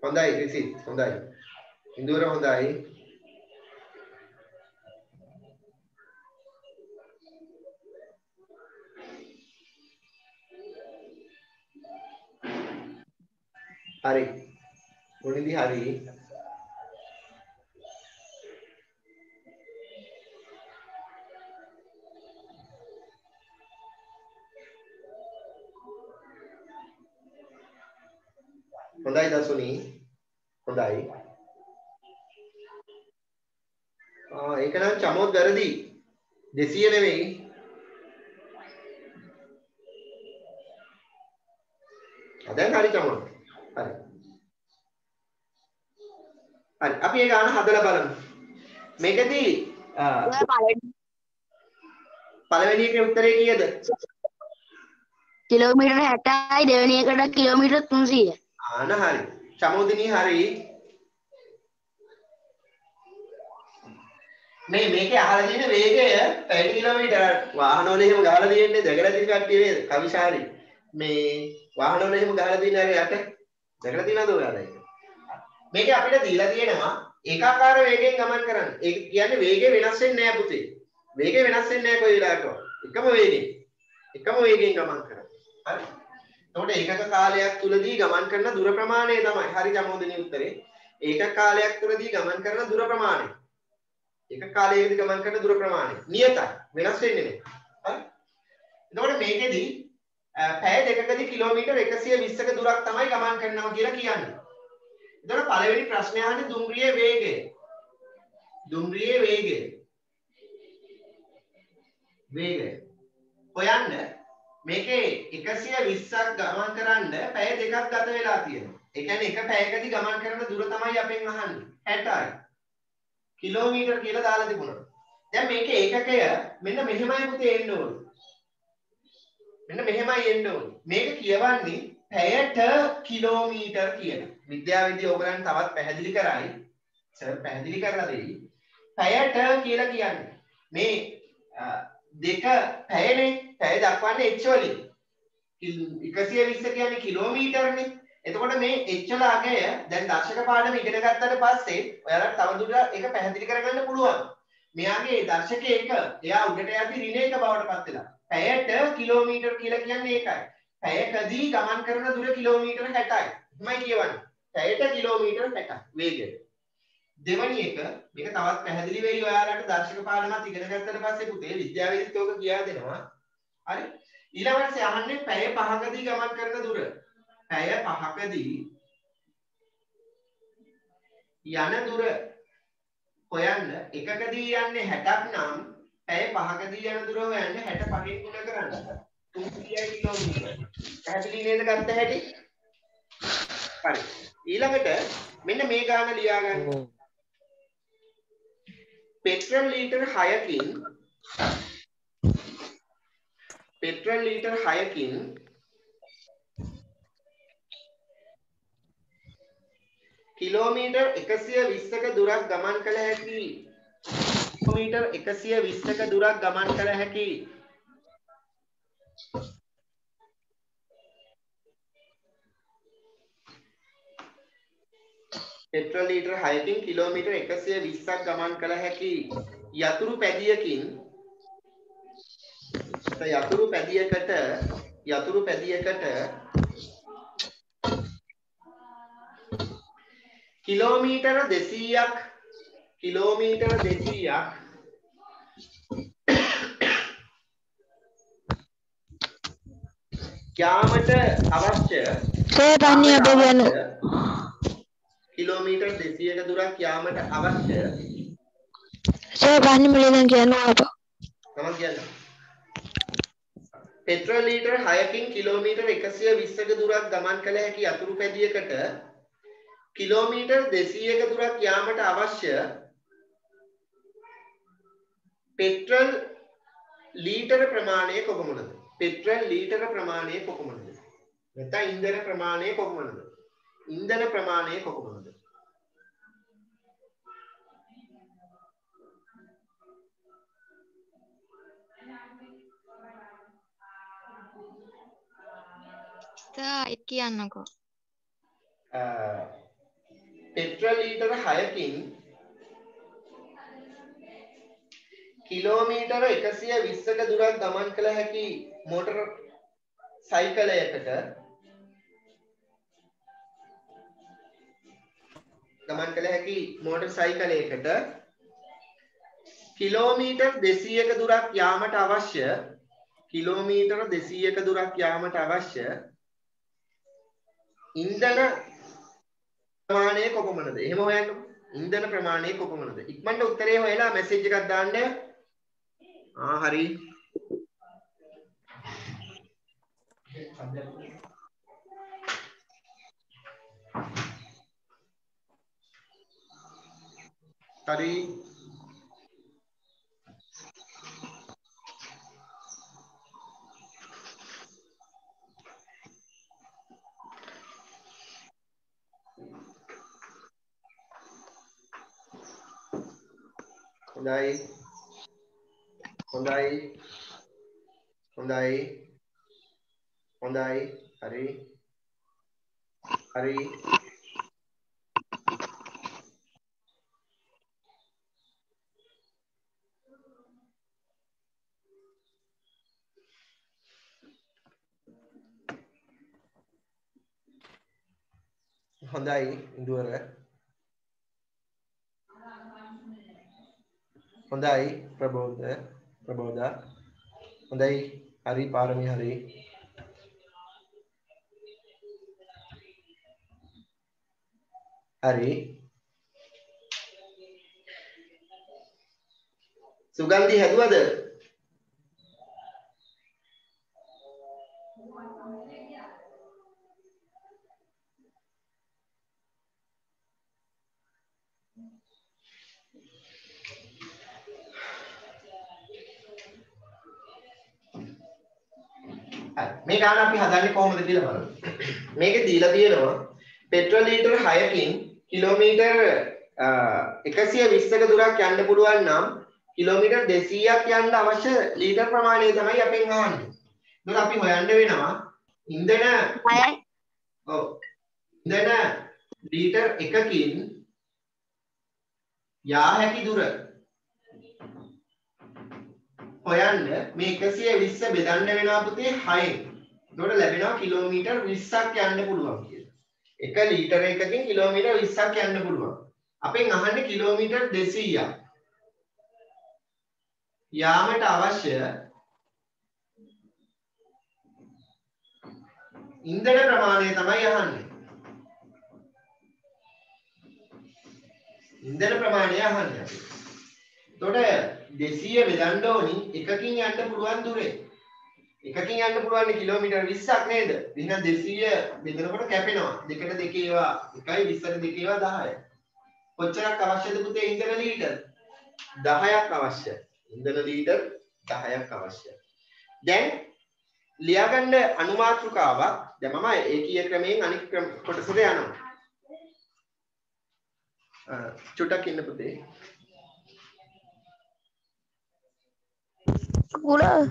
හොඳයි රිසිත් හොඳයි. ඉන්දුවර හොඳයි. හරි. මොනිදි හරි. හොඳයි දසුනි. හොඳයි. ඒක නම් චමෝත් වැරදි. 200 නෙවෙයි. දැන් හරි චමෝත්. හරි. හරි. අපි ඒ ගාන හදලා බලමු. මේකදී පළවෙනි එකේ උත්තරේ කීයද? කිලෝමීටර 60යි දෙවෙනි එකට කිලෝමීටර 300. ආන හරි. චමෝදිනී හරි. මේකේ අහලා තියෙන වේගය පැය කිලෝමීටර වාහන වල එහෙම ගහලා තියෙන්නේ දැකලා තියෙන කට්ටිය නේද? කවිශාරි. මේ වාහන වල එහෙම ගහලා තියෙන අර යට දැකලා තියෙනවද ඔයාලා ඒක? මේක අපිට දීලා තියෙනවා ඒකාකාර වේගයෙන් ගමන් කරන්න. ඒක කියන්නේ වේගය වෙනස් වෙන්නේ නැහැ පුතේ. වේගය වෙනස් වෙන්නේ නැහැ කොයි වෙලාවකවත්. එකම වේගයෙන් ගමන් කරන්න. හරි. එතකොට ඒකක කාලයක් තුලදී ගමන් කරන දුර ප්‍රමාණය තමයි. හරි ජමෝදිනී උත්තරේ. ඒකක කාලයක් තුලදී ගමන් කරන දුර ප්‍රමාණය. ඒකක කාලයකදී ගමන් කරන දුර ප්‍රමාණය නියතයි. වෙනස් වෙන්නේ නැහැ. හරි. එතකොට මේකෙදී පැය දෙකකදී කිලෝමීටර් 120ක දුරක් තමයි ගමන් කරනවා කියලා කියන්නේ. එතකොට පළවෙනි ප්‍රශ්නේ අහන්නේ දුම්රියේ වේගය. හොයන්න මේකේ 120ක් ගමන් කරන්න පැය දෙකක් ගත වෙලා තියෙනවා. ඒ කියන්නේ එක පැයකදී ගමන් කරන දුර තමයි අපෙන් අහන්නේ. 60යි. කිලෝමීටර් කියලා දාලා තිබුණා. දැන් මේකේ ඒකකය මෙන්න මෙහෙමයි පුතේ එන්න ඕනේ. මේක කියවන්නේ පැයට කිලෝමීටර් කියලා. විද්‍යාවේදී ඕගලන් තවත් පැහැදිලි කරයි. සර් පැහැදිලි කරලා දෙයි. පැයට කියලා කියන්නේ මේ දෙක පැයනේ. පැය දක්වන්නේ h වලින්. 120 කියන්නේ කිලෝමීටර්නේ. එතකොට මේ h වල අගය දැන් දර්ශක පාඩම ඉගෙන ගත්තට පස්සේ ඔයාලට තවදුරටත් ඒක පැහැදිලි කරගන්න පුළුවන්. මෙයාගේ දර්ශක 1 එයා උඩට යද්දි ඍණ 1 බවට පත් වෙලා. පැයට කිලෝමීටර් කියලා කියන්නේ ඒකයි. පැයකදී ගමන් කරන දුර කිලෝමීටර් 60යි. තමයි කියවන්නේ. පැයට කිලෝමීටර් 60යි වේගය. දෙවැනි එක මේක තවත් පැහැදිලි වෙයි ඔයාලට දර්ශක පාඩමක් ඉගෙන ගත්තට පස්සේ පුතේ විද්‍යාවේදීත් ඕක කියා දෙනවා. හරි. ඊළඟට අහන්නේ පැය 5කදී ගමන් කරන දුර. පැය 5කදී යන දුර හොයන්න එකකදී යන්නේ 60ක් නම් පැය 5කදී යන දුර හොයන්න 65කින් ගුණ කරන්න 300 කිලෝමීටර. පැහැදිලි නේද ගත්ත හැටි? හරි. ඊළඟට මෙන්න මේ ගාන ලියා ගන්න. පෙට්‍රල් ලීටර් 6කින් කිලෝමීටර් 120ක දුරක් ගමන් කළ හැකි. කිලෝමීටර් 120ක දුරක් ගමන් කළ හැකි. පෙට්‍රල් ලීටර් 6කින් කිලෝමීටර් 120ක් ගමන් කළ හැකි යතුරු පැදියකට කිලෝමීටර 200ක් යාමට අවශ්‍ය කිලෝමීටර් 200ක දුරක් යාමට අවශ්‍ය පෙට්‍රල් ලීටර් 6කින් කිලෝමීටර් 120ක දුරක් ගමන් කළ හැකි යතුරු පැදියකට කිලෝමීටර් 200ක දුරක් යාමට අවශ්‍ය පෙට්‍රල් ලීටර ප්‍රමාණය කොපමණද? පෙට්‍රල් ලීටර ප්‍රමාණය කොපමණද? නැත්නම් ඉන්ධන ප්‍රමාණය කොපමණද? ඉන්ධන ප්‍රමාණය කොපමණද? කියන්නකෝ. පෙට්‍රල් ලීටර 6කින් කිලෝමීටර 120ක දුරක් ගමන් කළ හැකි මෝටර සයිකලයකට කිලෝමීටර් 200ක දුරක් යාමට අවශ්‍ය ඉන්ධන ප්‍රමාණය කොපමණද? එහෙම හොයන්න. ඉන්ධන ප්‍රමාණය කොපමණද? ඉක්මනට උත්තරේ හොයලා මැසේජ් එකක් දාන්න. හරි. හරි. හොඳයි. හරි. හොඳයි ඉඳුවර. හොඳයි ප්‍රබෝධා. හොඳයි. හරි පාරමී හරි. හරි. සුගන්ධි හැදුවද? මේ ගාන අපි හදන්නේ කොහොමද කියලා බලමු. මේකේ දීලා තියෙනවා පෙට්‍රල් ලීටර් 6කින් කිලෝමීටර් 120ක දුරක් යන්න පුළුවන් නම් කිලෝමීටර් 200ක් යන්න අවශ්‍ය ලීටර් ප්‍රමාණය තමයි අපෙන් අහන්නේ. ඒකට අපි හොයන්න වෙනවා ඉන්ධන ලීටර් 1කින් යා හැකි දුර හොයන්න මේ 120 බෙදන්න වෙනවා පුතේ 6න්. එතකොට ලැබෙනවා කිලෝමීටර් 20ක් යන්න පුළුවන් කියලා. 1 ලීටර එකකින් කිලෝමීටර් 20ක් යන්න පුළුවන්. අපෙන් අහන්නේ කිලෝමීටර් 200ක්. යාමට අවශ්‍ය ඉන්ධන ප්‍රමාණය තමයි අහන්නේ. ඉන්ධන ප්‍රමාණය අහන්නේ අපි. එතකොට 200 බෙදන්න ඕනි එකකින් යන්න පුළුවන් දුරේ. එකකින් යන්න පුළුවන් කිලෝමීටර් 20ක් නේද? එහෙනම් 200 බෙදනකොට කැපෙනවා. දෙකට දෙක ඒවා 1යි 20ට දෙක ඒවා 10යි. කොච්චරක් අවශ්‍යද පුතේ ඉන්ධන ලීටර්? 10ක් අවශ්‍යයි. ඉන්ධන ලීටර් 10ක් අවශ්‍යයි. දැන් ලියාගන්න අනුමාත්‍රිකාවක්. දැන් මම ඒකීය ක්‍රමයෙන් අනිත් කොටසට යනවා. චුට්ටක් ඉන්න පුතේ. කුකුලෝ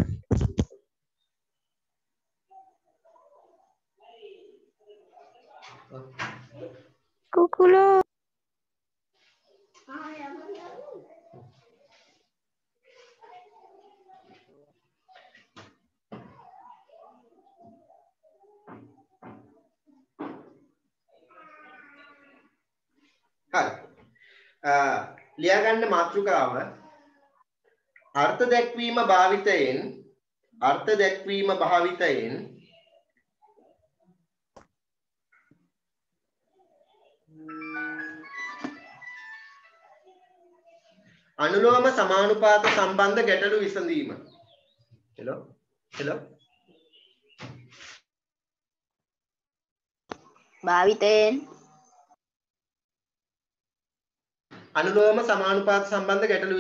හරි. ලියාගන්න මාතෘකාව අර්ථ දැක්වීම භාවිතයෙන් අනුලෝම සමානුපාත සම්බන්ධ ගැටලු විසඳීම. හෙලෝ භාවිතයෙන් අනුලෝම සමානුපාත සම්බන්ධ ගැටලු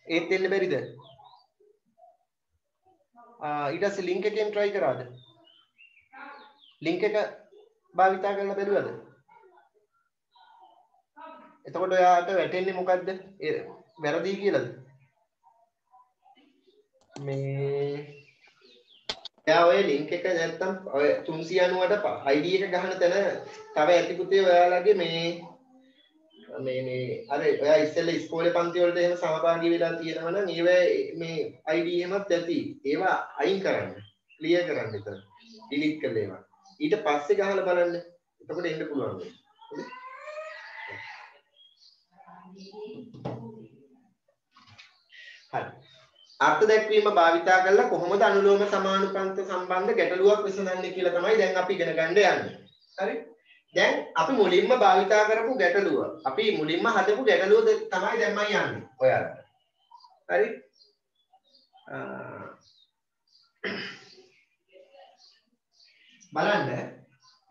ඒත් දෙන්න බැරිද? ඊට පස්සේ ලින්ක් එකෙන් try කරාද? ලින්ක් එක භාවිතා කරලා බැලුවද? එතකොට ඔයාට වැටෙන්නේ මොකද්ද? වැරදි කියලාද? මේ එයා ඔය ලින්ක් එක නැත්තම් ඔය 390ට ID එක ගහන තැන තව ඇති පුතේ ඔයාලගේ මේ අර ඔයා ඉස්සෙල්ලා ඉස්කෝලේ පන්ති වලට එහෙම සහභාගී වෙලා තියෙනවා නම් ඒවා මේ ID එහෙමත් ඇති. ඒවා අයින් කරන්න. ක්ලියර් කරන්න එතන. ඩිලීට් කරලා ඒවා. ඊට පස්සේ ගහලා බලන්න. එතකොට එන්න පුළුවන්. හරි. අර්ථ දැක්වීම භාවිතා කරලා කොහොමද අනුලෝම සමානුපාත සම්බන්ධ ගැටලුවක් විසඳන්නේ කියලා තමයි දැන් අපි ඉගෙන ගන්න යන්නේ. හරි? දැන් අපි මුලින්ම භාවිතා කරපු ගැටලුව. අපි මුලින්ම හදපු ගැටලුව තමයි දැන් මම යන්නේ ඔයාලට. හරි? බලන්න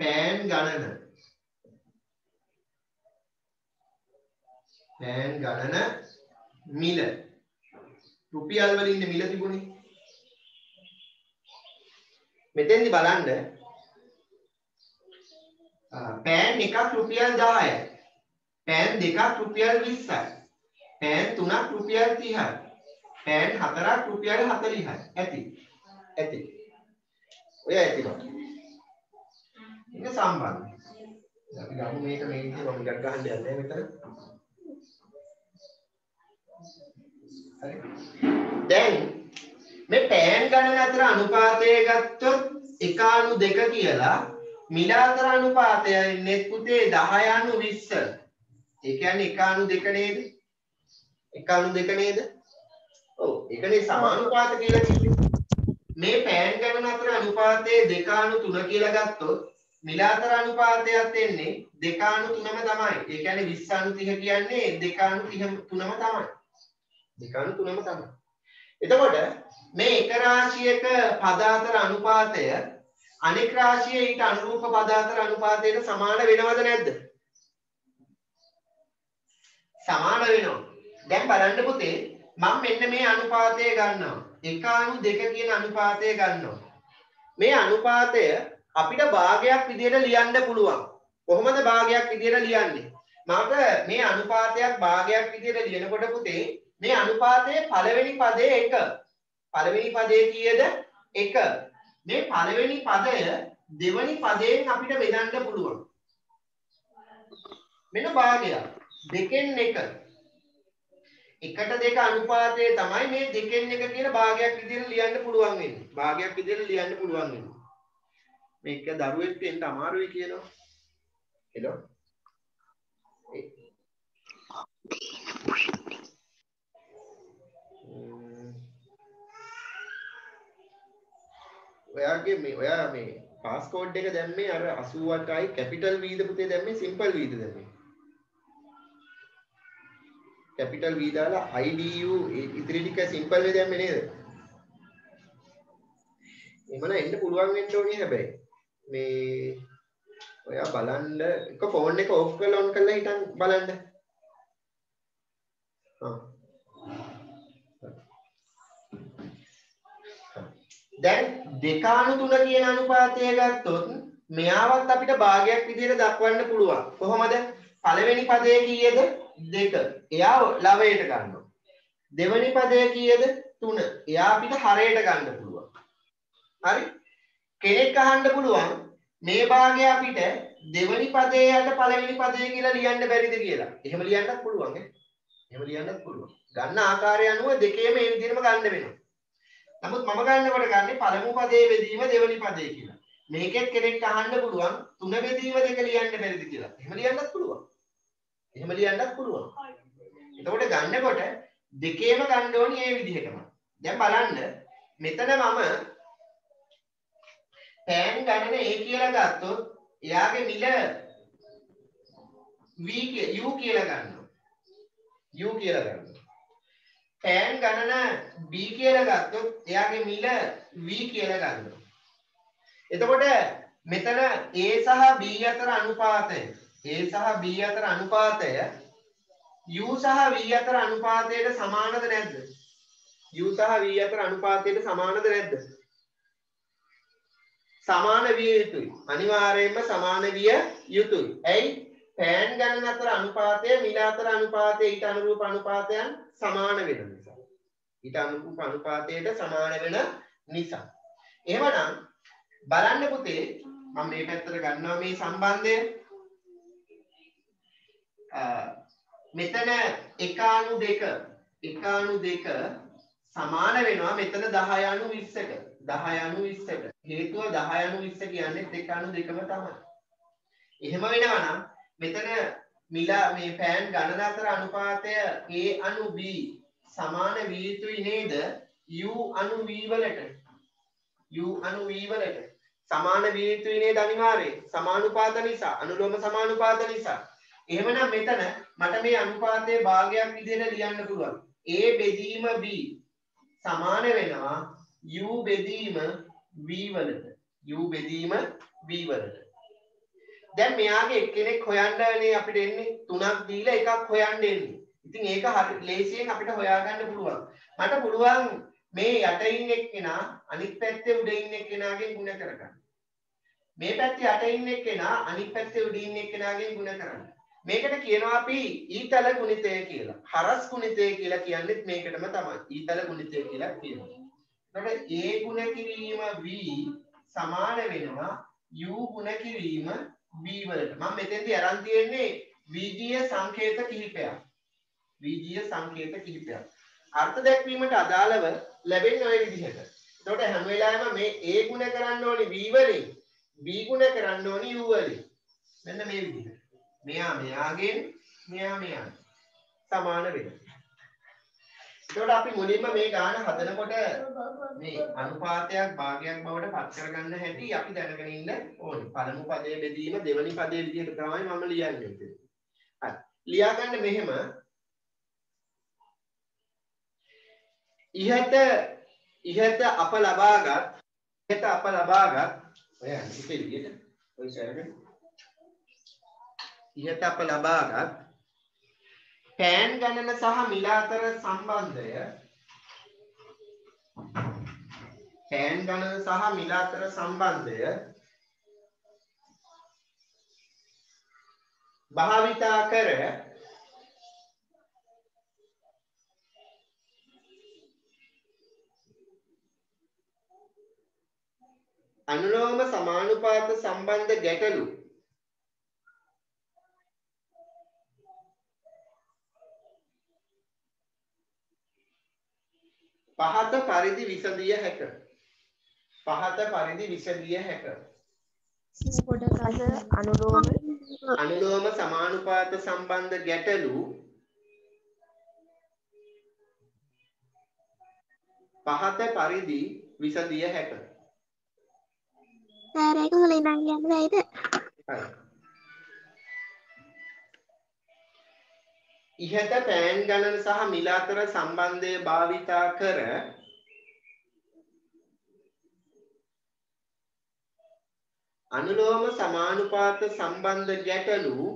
පෑන් ගණන මිල රුපියල් වලින් මිල තිබුණේ. මෙතෙන්දි බලන්න පෑන් එකක් රුපියල් 10යි. පෑන් දෙකක් රුපියල් 20යි. පෑන් තුනක් රුපියල් 30යි. පෑන් හතරක් රුපියල් 40යි. ඇති. ඔය ඇතිනවා. ඒක සම්බන්ධයි. අපි ගමු මේක මේ විදිහට මම ගන්න යන්නේ මෙතන. හරි. දැන් මේ පෑන් ගණන අතර අනුපාතය ගත්තොත් 1:2 කියලා මිල අතර අනුපාතය ඉන්නේ පුතේ 10:20. ඒ කියන්නේ 1:2 නේද? 1:2 නේද? ඔව් ඒකනේ සමානුපාත කියලා කිව්වේ. මේ පෑන් ගණන අතර අනුපාතය 2:3 කියලා ගත්තොත් මිල අතර අනුපාතයත් එන්නේ 2:3ම තමයි. ඒ කියන්නේ 20:30 කියන්නේ 2:3ම තමයි. 2:3ම තමයි. එතකොට මේ එක රාශියක පද අතර අනුපාතය අනෙක් රාශියේ ඊට අනුරූප පද අතර අනුපාතයට සමාන වෙනවද නැද්ද? සමාන වෙනවා. දැන් බලන්න පුතේ මම මෙන්න මේ අනුපාතය ගන්නවා. 1:2 කියන අනුපාතය ගන්නවා. මේ අනුපාතය අපිට භාගයක් විදියට ලියන්න පුළුවන්. කොහොමද භාගයක් විදියට ලියන්නේ? මට මේ අනුපාතයක් භාගයක් විදිහට ලියනකොට පුතේ මේ අනුපාතයේ පළවෙනි පදයේ 1. පළවෙනි පදයේ කීයද? 1. මේ පළවෙනි පදය දෙවෙනි පදයෙන් අපිට බෙදන්න පුළුවන්. මෙන්න භාගයක්. දෙකෙන් 1. 1ට 2 අනුපාතය තමයි මේ දෙකෙන් 1 කියන භාගයක් විදිහට ලියන්න පුළුවන් වෙන්නේ. භාගයක් විදිහට ලියන්න පුළුවන් වෙන්නේ. මේක දරුවෙක් වෙන්න අමාරුයි කියනවා. හෙලෝ. ඔයා මේ පාස්කෝඩ් එක දැම්මේ අර 88යි කැපිටල් V ද පුතේ දැම්මේ සිම්පල් V ද දැම්මේ? කැපිටල් V දාලා IDU ඉතිරි ටික සිම්පල් වේ දැම්මේ නේද? එමන එන්න පුළුවන් වෙන්න ඕනේ හැබැයි. මේ ඔයා බලන්න එක ෆෝන් එක ඔෆ් කරලා ඔන් කරලා හිටන් බලන්න. දැන් 2:3 කියන අනුපාතය ගත්තොත් මෙයාවත් අපිට භාගයක් විදිහට දක්වන්න පුළුවන්. කොහොමද? පළවෙනි පදයේ කීයද? 2. එයා ලවයට ගන්නවා. දෙවෙනි පදයේ කීයද? 3. එයා අපිට හරයට ගන්න පුළුවන්. හරි? කෙනෙක් අහන්න පුළුවන් මේ භාගය අපිට දෙවෙනි පදයේ යට පළවෙනි පදයේ කියලා ලියන්න බැරිද කියලා. එහෙම ලියන්නත් පුළුවන් ඈ. එහෙම ලියන්නත් පුළුවන්. ගන්න ආකාරය අනුව දෙකේම මේ විදිහටම ගන්න වෙනවා. නමුත් මම ගන්නකොට ගන්නේ පළමු පදයේ බෙදීම දෙවෙනි පදයේ කියලා. මේකෙත් කෙනෙක් අහන්න පුළුවන් තුන බෙදීම දෙක ලියන්න බැරිද කියලා. එහෙම ලියන්නත් පුළුවන්. එහෙම ලියන්නත් පුළුවන්. එතකොට ගන්නකොට දෙකේම ගන්න ඕනි මේ විදිහටම. දැන් බලන්න මෙතන මම පෑන් ගණන A කියලා ගත්තොත් එයාගේ මිල U කියලා ගන්නවා. U කියලා ගන්නවා. පෑන් ගණන B කියලා ගත්තොත් එයාගේ මිල V කියලා ගන්නවා. එතකොට මෙතන A සහ B අතර අනුපාතය A සහ B අතර අනුපාතය U සහ V අතර අනුපාතයට සමානද නැද්ද? U සහ V අතර අනුපාතයට සමානද නැද්ද? සමාන විය යුතුයි. අනිවාර්යයෙන්ම සමාන විය යුතුයි. ඇයි? පෑන් ගණන අතර අනුපාතය මිල අතර අනුපාතය ඊට අනුරූප අනුපාතයන් සමාන වෙන නිසා. ඊට අනුරූප අනුපාතයට සමාන වෙන නිසා. එහෙමනම් බලන්න පුතේ මම මේ පැත්තට ගන්නවා මේ සම්බන්ධය. මෙතන 1:2 සමාන වෙනවා මෙතන 10:20ක. 10:20ක. හේතුව 10:20 කියන්නේ 1:2ම තමයි. එහෙම වෙනවා නම් මෙතන මිල මේ පෑන් ගණන අතර අනුපාතය A/B සමාන විය යුතුයි නේද? U/V වලට. U/V වලට සමාන විය යුතුයි නේද අනිවාර්යයෙන්? සමානුපාත නිසා, අනුලෝම සමානුපාත නිසා. එහෙමනම් මෙතන මට මේ අනුපාතයේ භාගයක් විදිහට ලියන්න පුළුවන්. A බෙදීම B සමාන වෙනවා U බෙදීම V වලට. U බෙදීම V වලට. දැන් මෙයාගේ එක්කෙනෙක් හොයන්නනේ අපිට එන්නේ 3ක් දීලා එකක් හොයන්න එන්නේ. ඉතින් ඒක හරි ලේසියෙන් අපිට හොයාගන්න පුළුවන්. මට පුළුවන් මේ යට ඉන්න එක්කෙනා අනිත් පැත්තේ උඩ ඉන්න එක්කෙනාගෙන් ගුණ කරගන්න. මේ පැත්තේ යට ඉන්න එක්කෙනා අනිත් පැත්තේ උඩ ඉන්න එක්කෙනාගෙන් ගුණ කරන්න. මේකට කියනවා අපි ඊතල ගුණිතය කියලා. හරස් ගුණිතය කියලා කියන්නේත් මේකටම තමයි. ඊතල ගුණිතය කියලා කියනවා. එතකොට A ගුණ කිරීම V සමාන වෙනවා U ගුණ කිරීම V වලට. මම මෙතෙන්දී අරන් තියෙන්නේ විජීය සංකේත කිහිපයක්. විජීය සංකේත කිහිපයක්. අර්ථ දැක්වීමට අදාළව ලැබෙන්නේ ওই විදිහට. එතකොට හැම වෙලාවෙම මේ A ගුණ කරන්න ඕනි V වලින්, B ගුණ කරන්න ඕනි U වලින්. මෙන්න මේ විදිහට. මෙයා මෙයාගෙන් මෙයා මෙයාගෙන් සමාන වෙනවා. එතකොට අපි මුලින්ම මේ ගාන හදනකොට මේ අනුපාතයක් භාගයක් බවට පත් කරගන්න හැටි අපි දැනගෙන ඉන්න ඕනේ. පළමු පදයේ බෙදීම දෙවෙනි පදයේ විදිහට තමයි මම ලියන්නේ. හරි. ලියා ගන්න මෙහෙම ඉහත අප ලබාගත් ඔය අනිත් විදිහට ඔය සරගෙන ඉහත අප ලබාගත් පෑන් ගණන සහ මිල අතර සම්බන්ධය භාවිතා කර අනුලෝම සමානුපාත සම්බන්ධ ගැටලු පහත පරිදි විසඳිය හැක. පහත පරිදි විසඳිය හැක. අනුලෝම සමානුපාත සම්බන්ධ ගැටලු පහත පරිදි විසඳිය හැක. සර් ඒක මුලින් නම් කියන්න බැයිද? හරි. ඉහත පෑන් ගණන සහ මිල අතර සම්බන්ධය භාවිතා කර අනුලෝම සමානුපාත සම්බන්ධ ගැටලු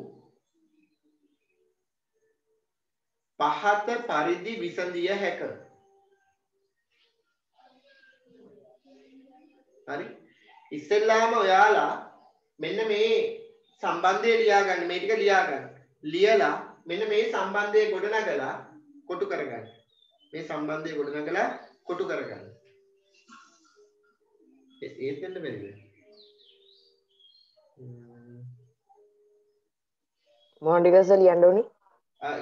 පහත පරිදි විසඳිය හැක. හරි. ඉස්සෙල්ලාම ඔයාලා මෙන්න මේ සම්බන්ධය ලියා ගන්න. මේ ටික ලියා ගන්න. ලියලා මෙන්න මේ සම්බන්ධය ගොඩනගලා කොටු කරගන්න. මේ සම්බන්ධය ගොඩනගලා කොටු කරගන්න. ඒත් වෙන්න බැරිද? මොන ටිකද ලියන්න ඕනි?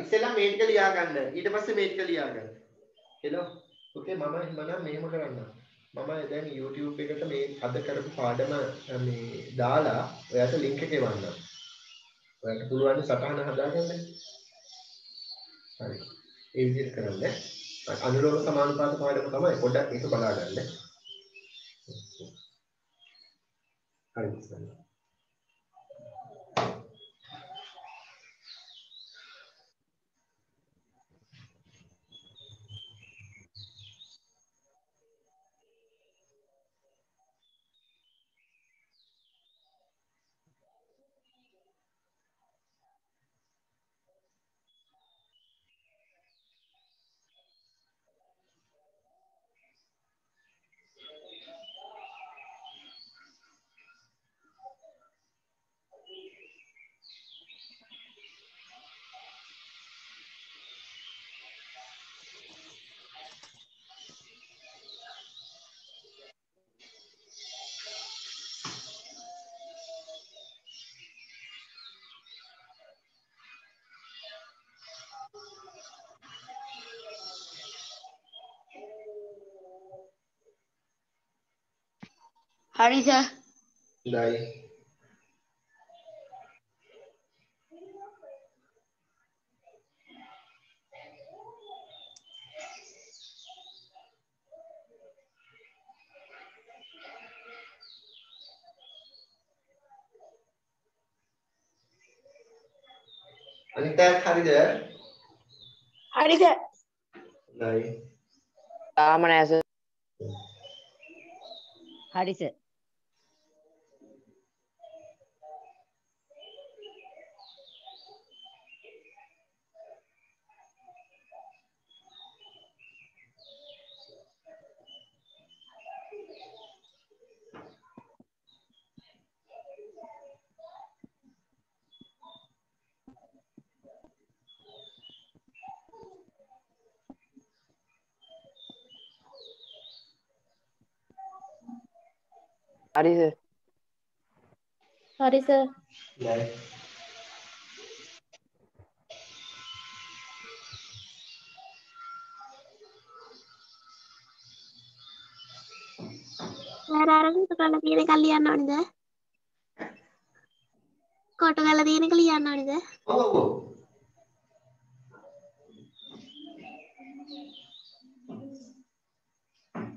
ඉස්සෙල්ලා මේ ටික ලියා ගන්න. ඊට පස්සේ මේ ටික ලියා ගන්න. හෙලෝ. ඕකේ මම එහෙමනම් මෙහෙම කරන්න. මම දැන් YouTube එකට මේ අද කරපු පාඩම මේ දාලා ඔයාට link එක එවන්නම්. ඔයාලට පුළුවන් සටහන හදාගන්න. හරි. ඒ විදිහට කරන්න. අනුලෝම සමානුපාත පාඩම තමයි. පොඩ්ඩක් ඒක බලා ගන්න. හරි. හරි සර්. හොඳයි. අනිත් හරිද? හරිද? හොඳයි. තාම නෑ සර්. හරි සර්. හරි සර්. හරි සර්. හොඳයි. සර් අරන් කොටලා තියෙන එක ලියන්න ඕනේද? කොට ගාලා තියෙන එක ලියන්න ඕනේද? ඔව් ඔව්.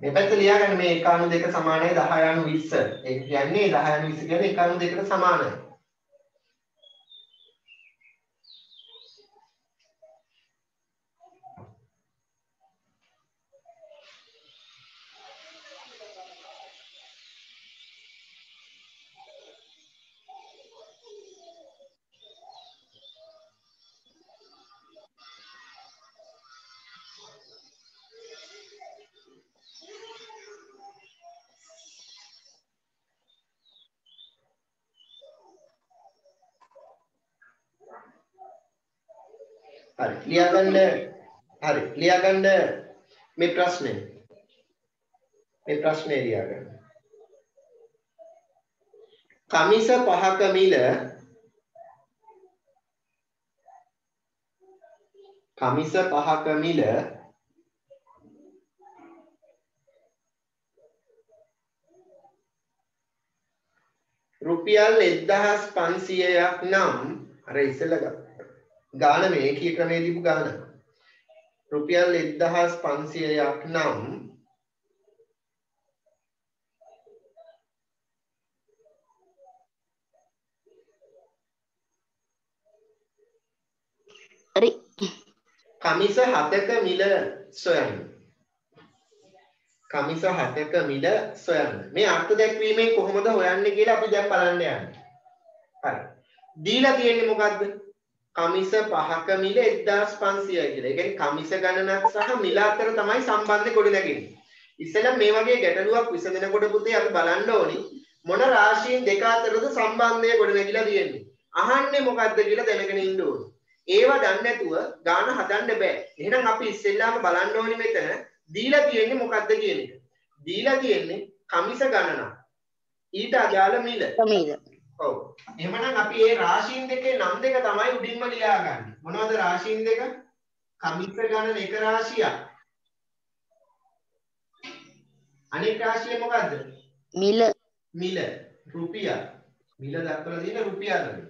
මේ පැත්ත ලියාගන්න මේ 1/2 සමානයි 10/20. ඒක කියන්නේ 10/20 කියන්නේ 1/2කට සමානයි. ලියාගන්න හරි ලියාගන්න මේ ප්‍රශ්නේ ලියාගන්න. කමිස 5ක මිල රුපියල් 1500ක් නම් අර ඉස්සෙල්ලා ගාන මේ කී ක්‍රමයේ දීපු ගාන රුපියල් 1500ක් නම් හරි කමිස 7ක මිල සොයන්න. කමිස 7ක මිල සොයන්න. මේ අර්ථ දැක්වීමෙන් කොහොමද හොයන්නේ කියලා අපි දැන් බලන්න යන්නේ. හරි. දීලා තියෙන්නේ මොකද්ද? කමිස 5ක මිල 1500යි කියලා. ඒ කියන්නේ කමිස ගණනක් සහ මිල අතර තමයි සම්බන්ධය ගොඩනැගෙන්නේ. ඉස්සෙල්ලා මේ වගේ ගැටලුවක් විසඳනකොට පුතේ අපි බලන්න ඕනි මොන රාශීන් දෙක අතරද සම්බන්ධය ගොඩනැගිලා තියෙන්නේ. අහන්නේ මොකද්ද කියලා දැනගෙන ඉන්න ඕනේ. ඒවා දන්නේ නැතුව ගාන හදන්න බෑ. එහෙනම් අපි ඉස්සෙල්ලාම බලන්න ඕනේ මෙතන දීලා තියෙන්නේ මොකද්ද කියන එක. දීලා තියෙන්නේ කමිස ගණනක්. ඊට අදාළ මිල. කමිස. ඔව්. එහෙමනම් අපි මේ රාශීන් දෙකේ නම් දෙක තමයි උඩින්ම ලියාගන්නේ. මොනවද රාශීන් දෙක? කමිස ගණන එක රාශියක්. අනෙක් රාශිය මොකද්ද? මිල. මිල. රුපියල්. මිල දක්වලා තියෙන රුපියල්.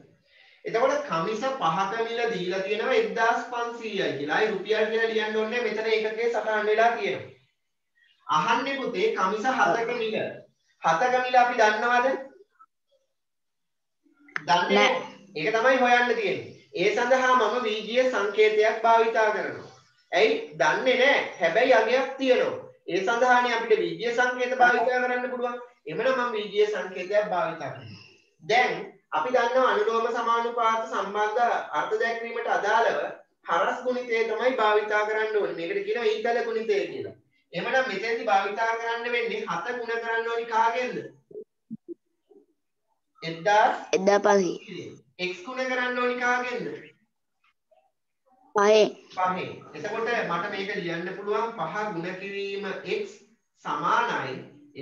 එතකොට කමිස 5ක මිල දීලා තියෙනවා 1500යි කියලා. ඒ රුපියල් කියලා ලියන්න ඕනේ මෙතන ඒකකයේ සටහන් වෙලා තියෙනවා. අහන්නේ පුතේ කමිස 7ක මිල. 7ක මිල අපි දන්නවද? දන්නේ නැහැ. ඒක තමයි හොයන්න තියෙන්නේ. ඒ සඳහා මම වීජීය සංකේතයක් භාවිතා කරනවා. ඇයි? දන්නේ නැහැ. හැබැයි අගයක් තියෙනවා. ඒ සඳහානේ අපිට වීජීය සංකේත භාවිතා කරන්න පුළුවන්. එමනම් මම වීජීය සංකේතයක් භාවිතා කරනවා. දැන් අපි දන්නවා අනුලෝම සමානුපාත සම්බන්ධ අර්ථ දැක්වීමට අදාළව හරස් ගුණිතය තමයි භාවිතා කරන්න ඕනේ. මේකට කියනවා ඊතල ගුණිතය කියලා. එහෙමනම් මෙතෙන්දි භාවිතා කරන්න වෙන්නේ 7 ගුණ කරන්න ඕනි කාගෙන්ද? 1500. x ගුණ කරන්න ඕනි කාගෙන්ද? 5. 5. එතකොට මට මේක ලියන්න පුළුවන් 5 ගුණ කිරීම x සමානයි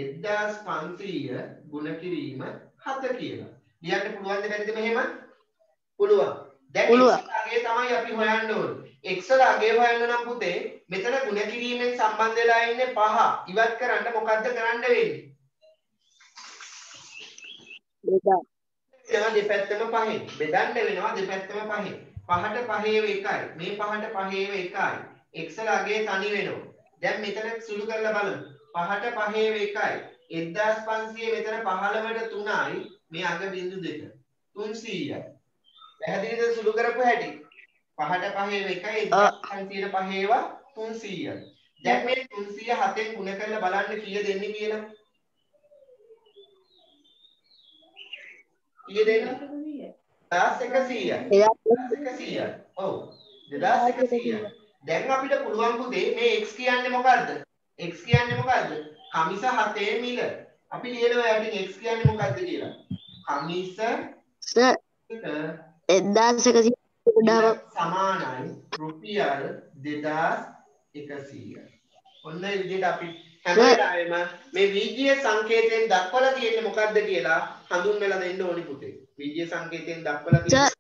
1500 ගුණ කිරීම 7 කියලා. ලියන්න පුළුවන්ද බැරිද මෙහෙම? පුළුවන්. දැන් x අගය තමයි අපි හොයන්න ඕනේ. x වල අගය හොයන්න නම් පුතේ මෙතන ගුණ කිරීමෙන් සම්බන්ධ වෙලා ඉන්නේ 5. ඉවත් කරන්න මොකද්ද කරන්න වෙන්නේ? ඒවා දෙපැත්තම 5. බෙදන්න වෙනවා දෙපැත්තම 5. 5ට 5 එකයි. මේ 5ට 5 එකයි. x වල අගය තනි වෙනවා. දැන් මෙතන සුළු කරලා බලමු. 5ට 5 එකයි. 1500 මෙතන 15ට 3යි. මේ අග බිංදු දෙක 300යි. පැහැදිලිද සුළු කරපු හැටි? 5ට 5 එකයි 1500ට 5 ඒවා 300යි. දැන් මේ 300 7ෙන් ගුණ කරලා බලන්න කීය දෙන්නේ කියලා. කීය දෙන්නේ? 2100යි. ඔව් 2100යි. දැන් අපිට පුළුවන් පුතේ මේ x කියන්නේ මොකද්ද? x කියන්නේ මොකද්ද? කමිස 7 මිල. අපි ලියනවා යටින් x කියන්නේ මොකද්ද කියලා. කමිස සර් 1100 සමානයි රුපියල් 2100. ඔන්න ඒ විදිහට අපි හැම වෙලාවෙම මේ වීජීය සංකේතයෙන් දක්වලා තියෙන්නේ මොකද්ද කියලා හඳුන්වලා දෙන්න ඕනි පුතේ. වීජීය සංකේතයෙන් දක්වලා තියෙන්නේ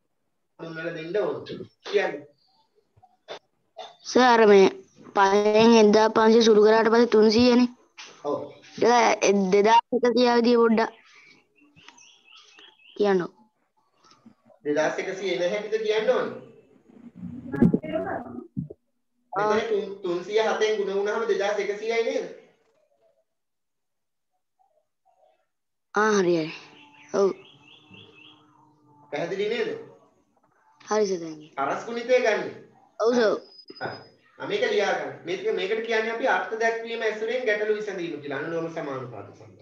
හඳුන්වලා දෙන්න ඕනි. කියන්නේ සර් මේ 5න් 1500 සුළු කරාට පස්සේ 300 නේ. ඔව්. ඒක 2100 විදිය පොඩ්ඩක් කියන්න. 2100 එන හැටිද කියන්න ඕනේ. මෙතන 307න් ගුණ වුණාම 2100යි නේද? හරි. ඔව්. පැහැදිලි නේද? හරි සර් දැන්. අරස් ගුණිතය ගන්න. ඔව් සර්. හරි. මේක ලියා ගන්න. මේකට කියන්නේ අපි අර්ථ දැක්වීම ඇසුරෙන් ගැටලු විසඳීම කියලා. අනුලෝම සමානුපාත සම්බන්ධ.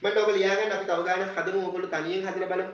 මට ඔබ ලියා ගන්න අපි තව ගානක් හදමු. ඔයගොල්ලෝ තනියෙන් හදලා බලමු.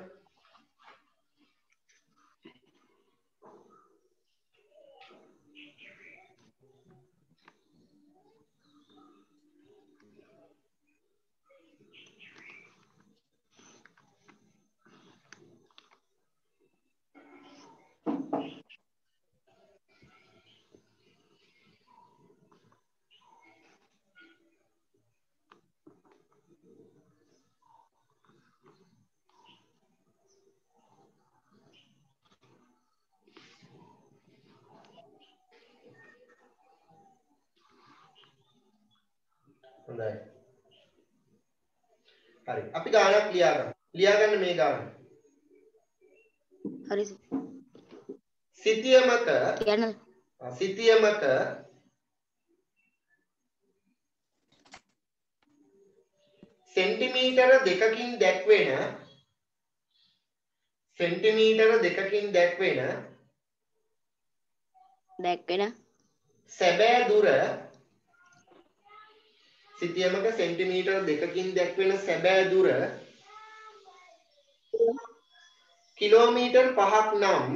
හොඳයි. හරි. අපි ගානක් ලියාගමු. ලියාගන්න මේ ගාන. හරි සිතියමක කියන්න සිතියමක සෙන්ටිමීටර දෙකකින් දැක්වෙන දැක්වෙන සැබෑ දුර සිතියමක සෙන්ටිමීටර දෙකකින් දැක්වෙන සැබෑ දුර කිලෝමීටර් 5ක් නම්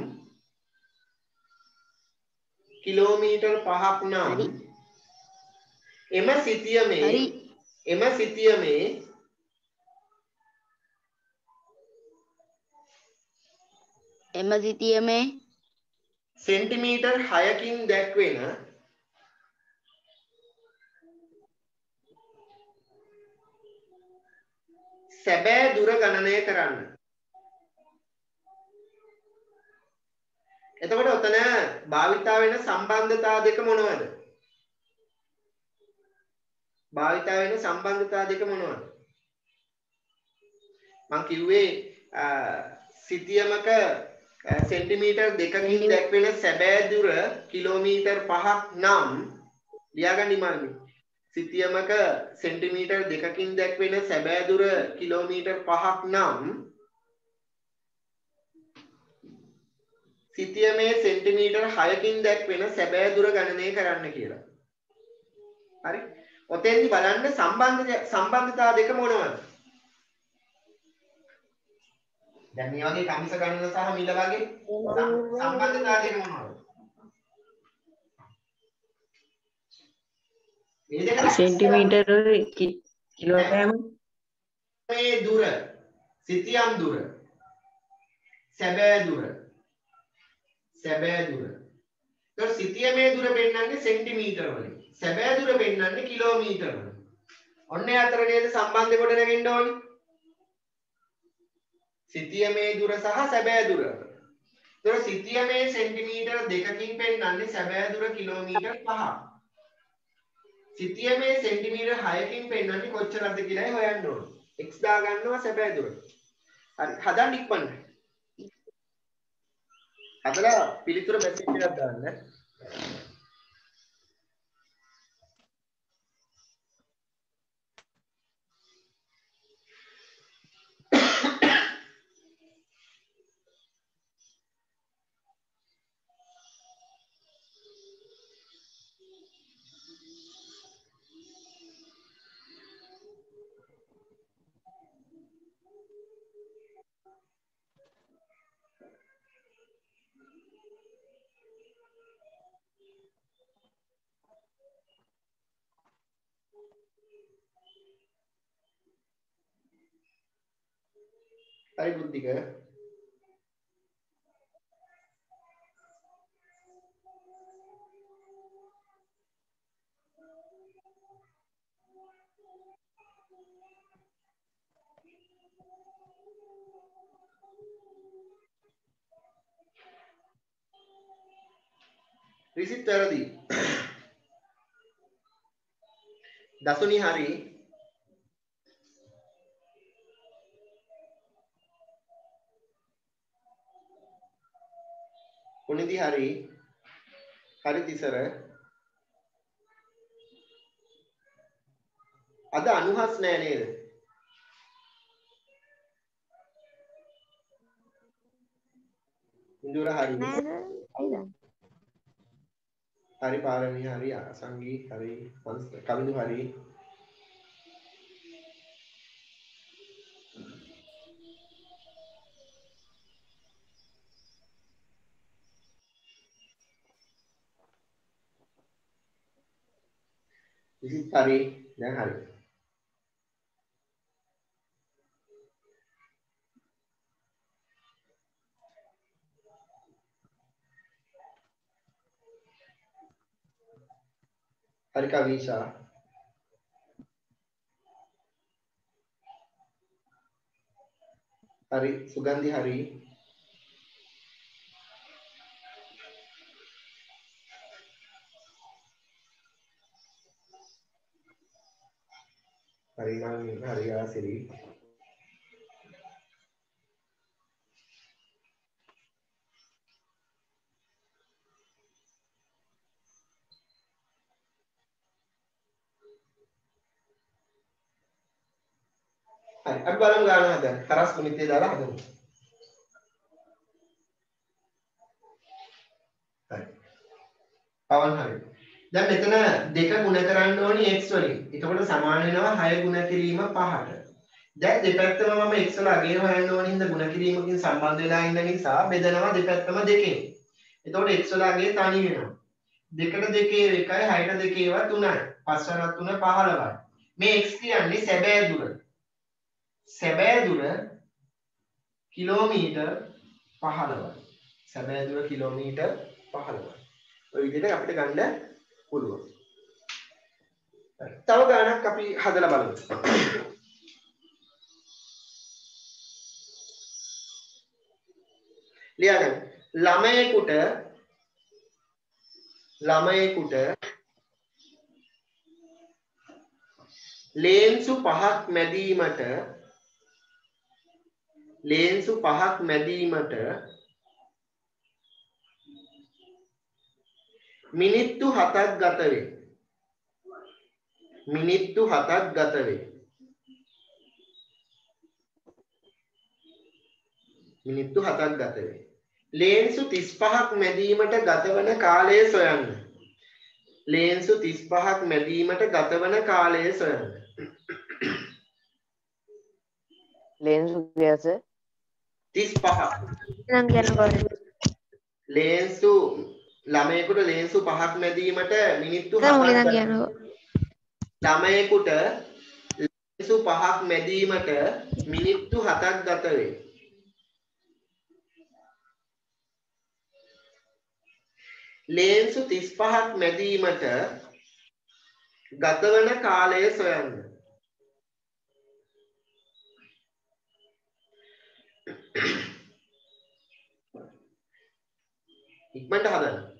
හරි එම සිතියමේ හරි එම සිතියමේ සෙන්ටිමීටර් 6කින් දැක්වෙන සැබෑ දුර ගණනය කරන්න. එතකොට ඔතන භාවිතා වෙන සම්බන්ධතා දෙක මොනවද? මම කිව්වේ සිතියමක සෙන්ටිමීටර් දෙකකින් දැක්වෙන සැබෑ දුර කිලෝමීටර් 5ක් නම් ලියාගන්න ඉමානි. සිතියමක සෙන්ටිමීටර් දෙකකින් දැක්වෙන සැබෑ දුර කිලෝමීටර් 5ක් නම් සිතියමේ සෙන්ටිමීටර් 6කින් දැක්වෙන සැබෑ දුර ගණනය කරන්න කියලා. හරි. ඔතෙන්දි බලන්න සම්බන්ධතා දෙක මොනවද? දැන් මේ වගේ කමිස ගණන සහ මිල වගේ සම්බන්ධතා දෙක මොනවද? මේ දෙක සෙන්ටිමීටර කිලෝග්‍රෑම් මේ දුර සිතියම් දුර සැබෑ දුර ඒතකොට සිතියමේ දුර පෙන්වන්නේ සෙන්ටිමීටර වලින් සැබෑ දුර පෙන්වන්නේ කිලෝමීටර වලින්. ඔන්න ඒ අතර නේද සම්බන්ධය ගොඩ නැගෙන්න ඕනේ. සිතියමේ දුර සහ සැබෑ දුර. ඒතකොට සිතියමේ සෙන්ටිමීටර 2කින් පෙන්වන්නේ සැබෑ දුර කිලෝමීටර් 5ක්. සිතියමේ සෙන්ටිමීටර 6කින් පෙන්වන්නේ කොච්චරද කියලායි හොයන්න ඕනේ. x දා ගන්නවා සැබෑ දුර. හරි හදන්න ඉක්මනට. හදලා පිළිතුර මැසේජ් එකක් දාන්න. හරි බුද්ධික. රිසිත් වැරදි. දසුනි හරි. පුනිදි හරි. හරි තිසර. අද අනුහස් නෑ නේද? ඉන්දුර හරි. හරි පාරමී හරි සංගී හරි කවිදු හරි. විසිත් හරි දැන් හරි. හරි කවිෂා. හරි සුගන්ධි හරි. හරි නම් හරි ආසිරි. හරි අපි බලමු ගාන හදන්න. හරස් ගුණිතය දාලා හදමු. හරි. පවන් හරි. දැන් මෙතන දෙක ගුණ කරන්න ඕනි x වලින්. එතකොට සමාන වෙනවා 6 ගුණ කිරීම 5ට. දැන් දෙපැත්තම මම x වල අගය හොයන්න ඕන හින්දා ගුණ කිරීමකින් සම්බන්ධ වෙලා ඉන්න නිසා බෙදනවා දෙපැත්තම දෙකෙන්. එතකොට x වල අගය තනි වෙනවා. 2ට 2 1යි 6ට 2 ඒවා 3යි. 5 වරක් 3 15යි. මේ x කියන්නේ සැබෑ දුර. සැබෑ දුර කිලෝමීටර් 15යි. සැබෑ දුර කිලෝමීටර් 15යි. ඔය විදිහට අපිට ගන්න පුළුවන්. තව ගානක් අපි හදලා බලමු. ලියගන්න. ළමයෙකුට ලේන්සු පහක් මැදීමට මිනිත්තු 7ක් ගත වේ. මිනිත්තු 7ක් ගත වේ. මිනිත්තු 7ක් ගත වේ. ලේන්සු 35ක් මැදීමට ගතවන කාලය සොයන්න. ලේන්සු 35ක් මැදීමට ගතවන කාලය සොයන්න. ලේන්සු ගෑස 35ක්. නම් කියනකොට ලේන්සු ළමයෙකුට ලේන්සු 5ක් මැදීමට මිනිත්තු 7ක් නම් ගත කියනවා. ළමයෙකුට ලේන්සු 5ක් මැදීමට මිනිත්තු 7ක් ගත වේ. ලේන්සු 35ක් මැදීමට ගතවන කාලය සොයන්න. ඉක්මනට හදන්න.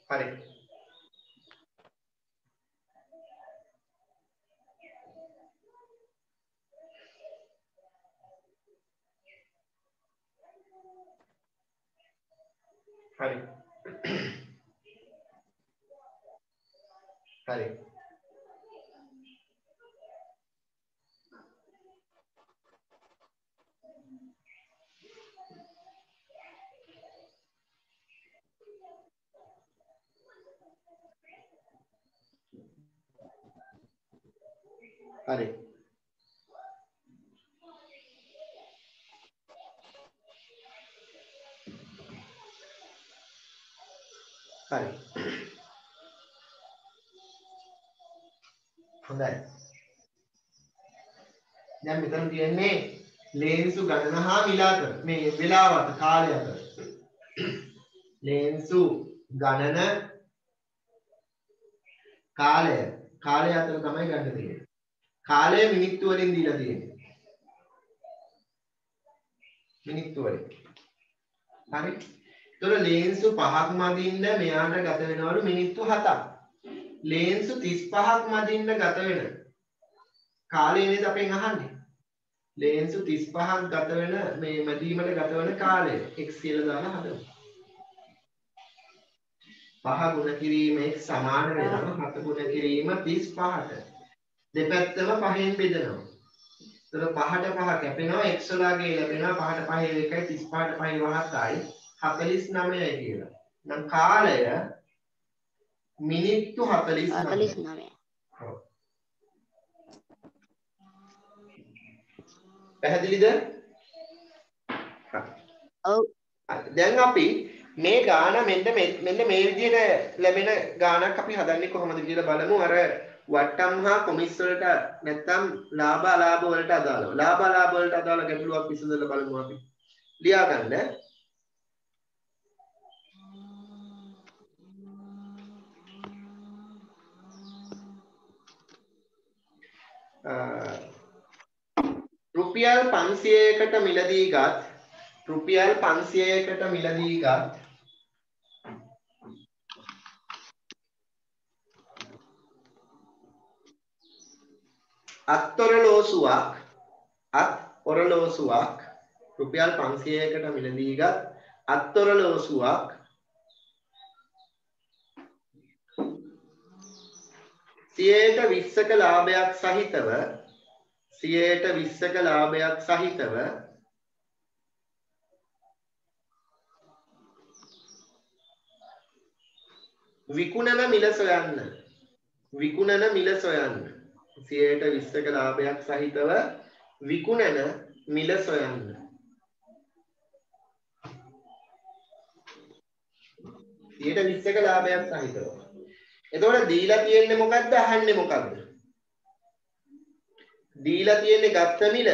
හරි. හරි. හරි. හරි. හරි. හොඳයි. දැන් මෙතන තියෙන්නේ ලේන්සු ගණන හා මිල අතර මේ වේලාව අතර කාලය අතර. ලේන්සු ගණන කාලය අතර තමයි ගන්න තියෙන්නේ. කාලය මිනිත්තු වලින් දීලා තියෙන්නේ. මිනිත්තු වලින්. හරි. ඒතර ලේන්සු 5ක් මදින්න මෙයාට ගත වෙනවලු මිනිත්තු 7ක්. ලේන්සු 35ක් මදින්න ගත වෙන කාලය නේද අපෙන් අහන්නේ. ලේන්සු 35ක් ගත වෙන මේ මැදීමට ගත වෙන කාලය x කියලා දාලා හදමු. 5 ගුණ කිරීම x සමාන වෙනවා 7 ගුණ කිරීම 35ට. දෙපැත්තම 5න් බෙදනවා. එතකොට 5ට 5 කැපෙනවා x වලගේ ලැබෙනවා 5ට 5 1යි 35ට 5 7යි 49යි කියලා. නම් කාලය මිනිත්තු 49. පැහැදිලිද? ඔව්. දැන් අපි මේ ගාන මෙන්න මේ විදිහට ලැබෙන ගානක් අපි හදන්නේ කොහොමද කියලා බලමු. අර වට්ටම් හා කොමිස් වලට නැත්නම් ලාභ අලාභ වලට අදාළව. ලාභ අලාභ වලට අදාළ ගැටලුවක් විසඳලා බලමු අපි. ලියා ගන්න. රුපියල් 500කට මිලදී ගත් අත් ඔරලෝසුවක් රුපියල් 500කට මිලදී ගත් අත් ඔරලෝසුවක් 20%ක ලාභයක් සහිතව විකුණන මිල සොයන්න 20%ක ලාභයක් සහිතව විකුණන මිල සොයන්න. 20%ක ලාභයක් සහිතව. එතකොට දීලා තියෙන්නේ මොකද්ද? අහන්නේ මොකද්ද? දීලා තියෙන්නේ ගත්ත මිල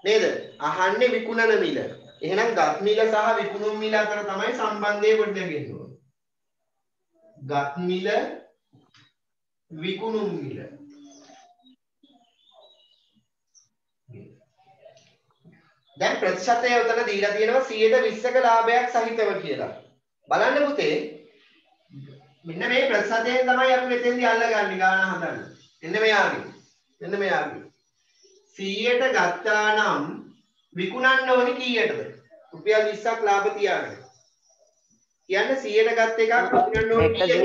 නේද? අහන්නේ විකුණන මිල. එහෙනම් ගත් මිල සහ විකුණුම් මිල අතර තමයි සම්බන්ධය ගොඩනගෙන්නේ. ගත් මිල විකුණුම් මිල. දැන් ප්‍රතිශතය උතන දීලා තියෙනවා 120ක ලාභයක් සහිතව කියලා. බලන්න පුතේ මෙන්න මේ ප්‍රතිශතයෙන් තමයි අපි මෙතෙන්දී අල්ලගන්නේ ගාන හදන්න. මෙන්න මෙයාගේ 100ට ගත්තා නම් විකුණන්න ඕනි කීයටද? රුපියල් 20ක් ලාභ තියාගෙන. කියන්නේ 100ට ගත් එකක් විකුණන්න ඕනි කීයටද?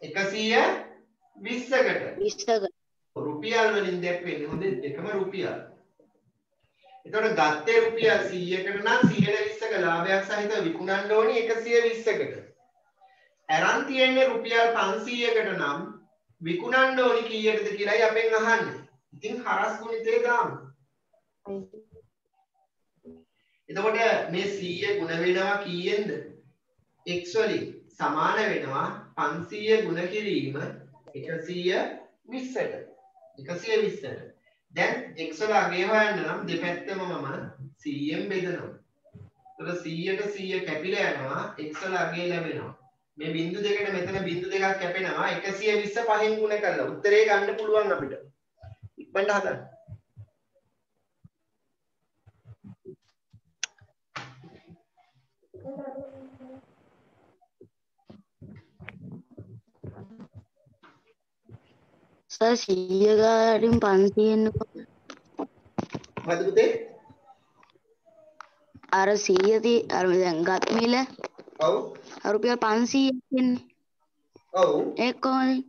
120කට. රුපියල් වලින් දැක්වෙන්නේ හොඳ එකම රුපියල්. එතකොට ගත්තේ රුපියල් 100කට නම් 120ක ලාභයක් සහිතව විකුණන්න ඕනි 120කට. අරන් තියෙන්නේ රුපියල් 500කට නම් විකුණන්න ඕනි කීයටද කියලායි අපෙන් අහන්නේ. ඉතින් හරස් ගුණිතේ දාමු. එතකොට මේ 100 ගුණ වෙනවා කීයෙන්ද? x වලින් සමාන වෙනවා 500 ගුණ කිරීම 120ට. 120ට. දැන් x වල අගය හොයන්න නම් දෙපැත්තම මම 100ෙන් බෙදනවා. එතකොට 100ට 100 කැපිලා යනවා x වල අගය ලැබෙනවා. මේ බිංදු දෙකට මෙතන බිංදු දෙකක් කැපෙනවා 120 පහෙන් ගුණ කරලා උත්තරේ ගන්න පුළුවන් අපිට. ඉක්මනට හදන්න. සර් 100 ගානින් 500 එන්නකො. මොකද පුතේ? අර 100 අර දැන් ගත් මිල ඔව්. රුපියල් 500 එන්නේ. ඔව්. ඒක කොහොමද?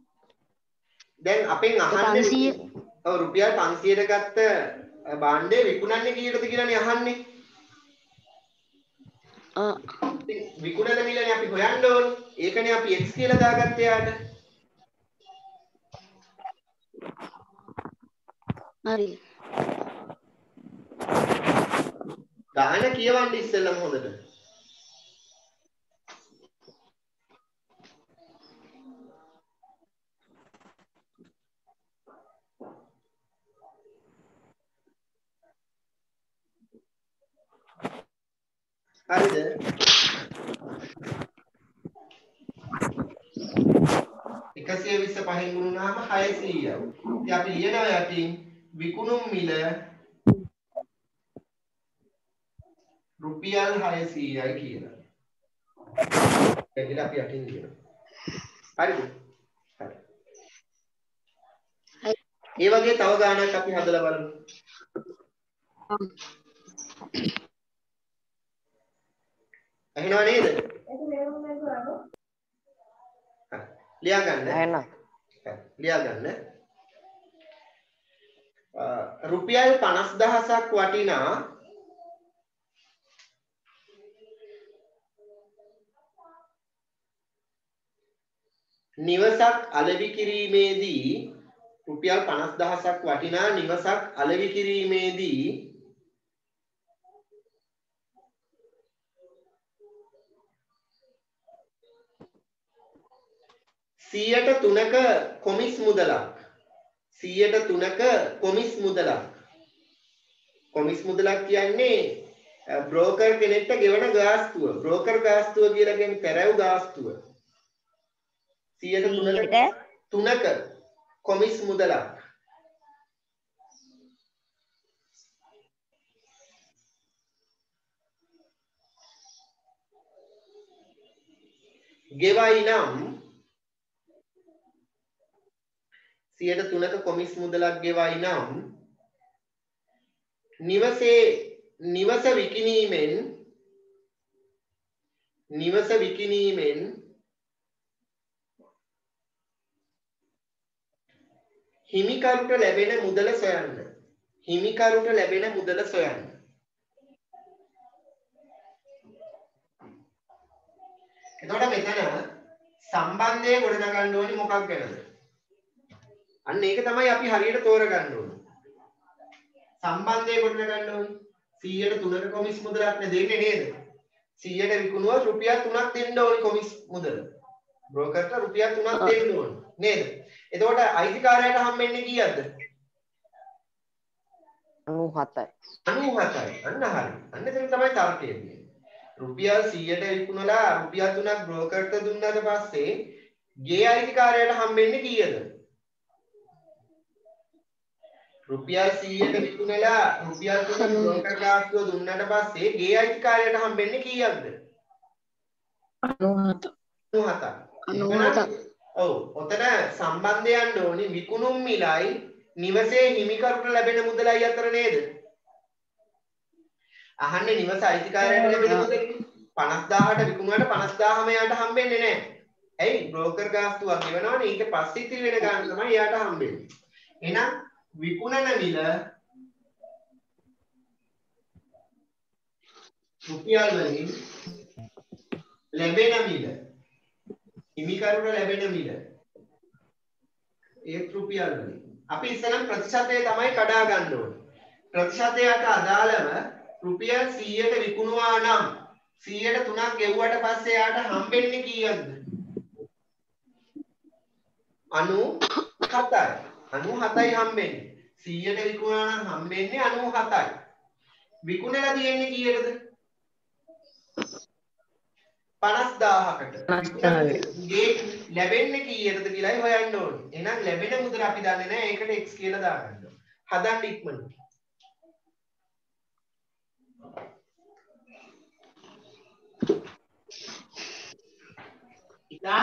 දැන් අපෙන් අහන්නේ 500. ඔව් රුපියල් 500ට ගත්ත භාණ්ඩය විකුණන්නේ කීයටද කියලානේ අහන්නේ. ඉතින් විකුණන මිලනේ අපි හොයන්න ඕනේ. ඒකනේ අපි x කියලා දාගත්තේ යාට. හරි. ගාන කියවන්න ඉස්සෙල්ලම හොඳට. හරිද? එකසිය 20 පහෙන් ගුණුනාම 600යි. ඉතින් අපි ලියනවා යටින් විකුණුම් මිල රුපියල් 600යි කියලා. එදින අපි යටින් ලියනවා. හරිද? හරි. ඒ වගේ තව ගානක් අපි හදලා බලමු. ඇහෙනව නේද? ලියා ගන්න. ඇහෙනවා. ලියා ගන්න. රුපියල් 50000ක් වටිනා නිවසක් අලෙවි කිරීමේදී රුපියල් 50000ක් වටිනා නිවසක් අලෙවි කිරීමේදී සියයට 3ක කොමිස් මුදලක් 103ක කොමිස් මුදලක් කොමිස් මුදලක් කියන්නේ බ්‍රෝකර් කෙනෙක්ට ගෙවන ගාස්තුව බ්‍රෝකර් ගාස්තුව කියලා කියන්නේ පෙරව් ගාස්තුව 103ක කොමිස් මුදලක් ගෙවයි නම් 103ක කොමිස් මුදලක් ගෙවයි නම් නිවස විකිණීමෙන් හිමිකරුට ලැබෙන මුදල සොයන්න. එතකොට මෙතන සම්බන්ධය ගොඩනගන්න ඕනේ මොකක් ගැනද? අන්න ඒක තමයි අපි හරියට තෝරගන්න ඕනේ. සම්බන්ධය ගොඩනගන්න ඕනේ. 103ක කොමිස් මුදලක් දෙන්නේ නේද? 100ට විකුණුවා රුපියල් 3ක් දෙන්න ඕනේ කොමිස් මුදල. බ්‍රෝකර්ට රුපියල් 3ක් දෙන්න ඕනේ නේද? එතකොට අයිතිකාරයාට හම්බෙන්නේ කීයක්ද? 97යි. 97යි. අන්න හරි. අන්න එතන තමයි තර්කය තියෙන්නේ. රුපියල් 100ට විකුණලා රුපියල් 3ක් බ්‍රෝකර්ට දුන්නාට පස්සේ ගේ අයිතිකාරයාට හම්බෙන්නේ කීයද? රුපියල් 100ට විකුණලා රුපියල් 3ක් බ්‍රෝකර් ගාස්තුව දුන්නාට පස්සේ ගේ අයිතිකාරයාට හම්බෙන්නේ කීයක්ද? 97. ඔව්. ඔතන සම්බන්ධය යන්න ඕනි විකුණුම් මිලයි නිවසේ හිමිකරුට ලැබෙන මුදලයි අතර නේද? අහන්නේ නිවස අයිතිකාරයාට ලැබෙන මුදල 50000ට විකුණුවාට 50000ම යාට හම්බෙන්නේ නැහැ. ඇයි? බ්‍රෝකර් ගාස්තුවක් ගෙවනවනේ ඊට පස්සේ ඉතිරි වෙන ගාණ තමයි යාට හම්බෙන්නේ. එහෙනම් විකුණන මිල රුපියල් වලින් ලැබෙන මිල හිමිකරුට ලැබෙන මිල ඒ රුපියල් වලින් අපි ඉස්සෙල්ලා ප්‍රතිශතය තමයි කඩා ගන්න ඕනේ. ප්‍රතිශතයට අදාළව රුපියල් 100ට විකුණුවා නම් 100ට 3ක් ගෙවුවට පස්සේ යාට හම්බෙන්නේ කීයක්ද? 97යි. 97යි හම්බෙන්නේ. 100ට විකුණා නම් හම්බෙන්නේ 97යි. විකුණලා තියෙන්නේ කීයටද? 50000කට. ගේ ලැබෙන්නේ කීයටද කියලායි හොයන්න ඕනේ. එහෙනම් ලැබෙන මුදල අපි දන්නේ නැහැ. ඒකට x කියලා දාගන්න ඕනේ. හදන්න ඉක්මනට. ඉතා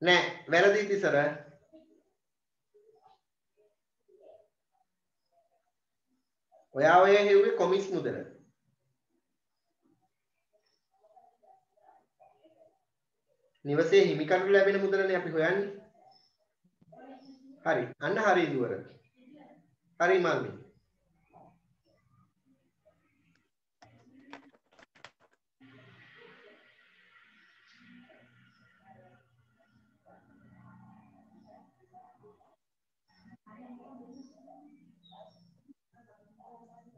නෑ වැරදි ඉතිසර ඔයා ඔය හෙව්වේ කොමිස් මුදල නිවසේ හිමිකරු ලැබෙන මුදලනේ අපි හොයන්නේ හරි අන්න හරි දුවර හරි මල්ලි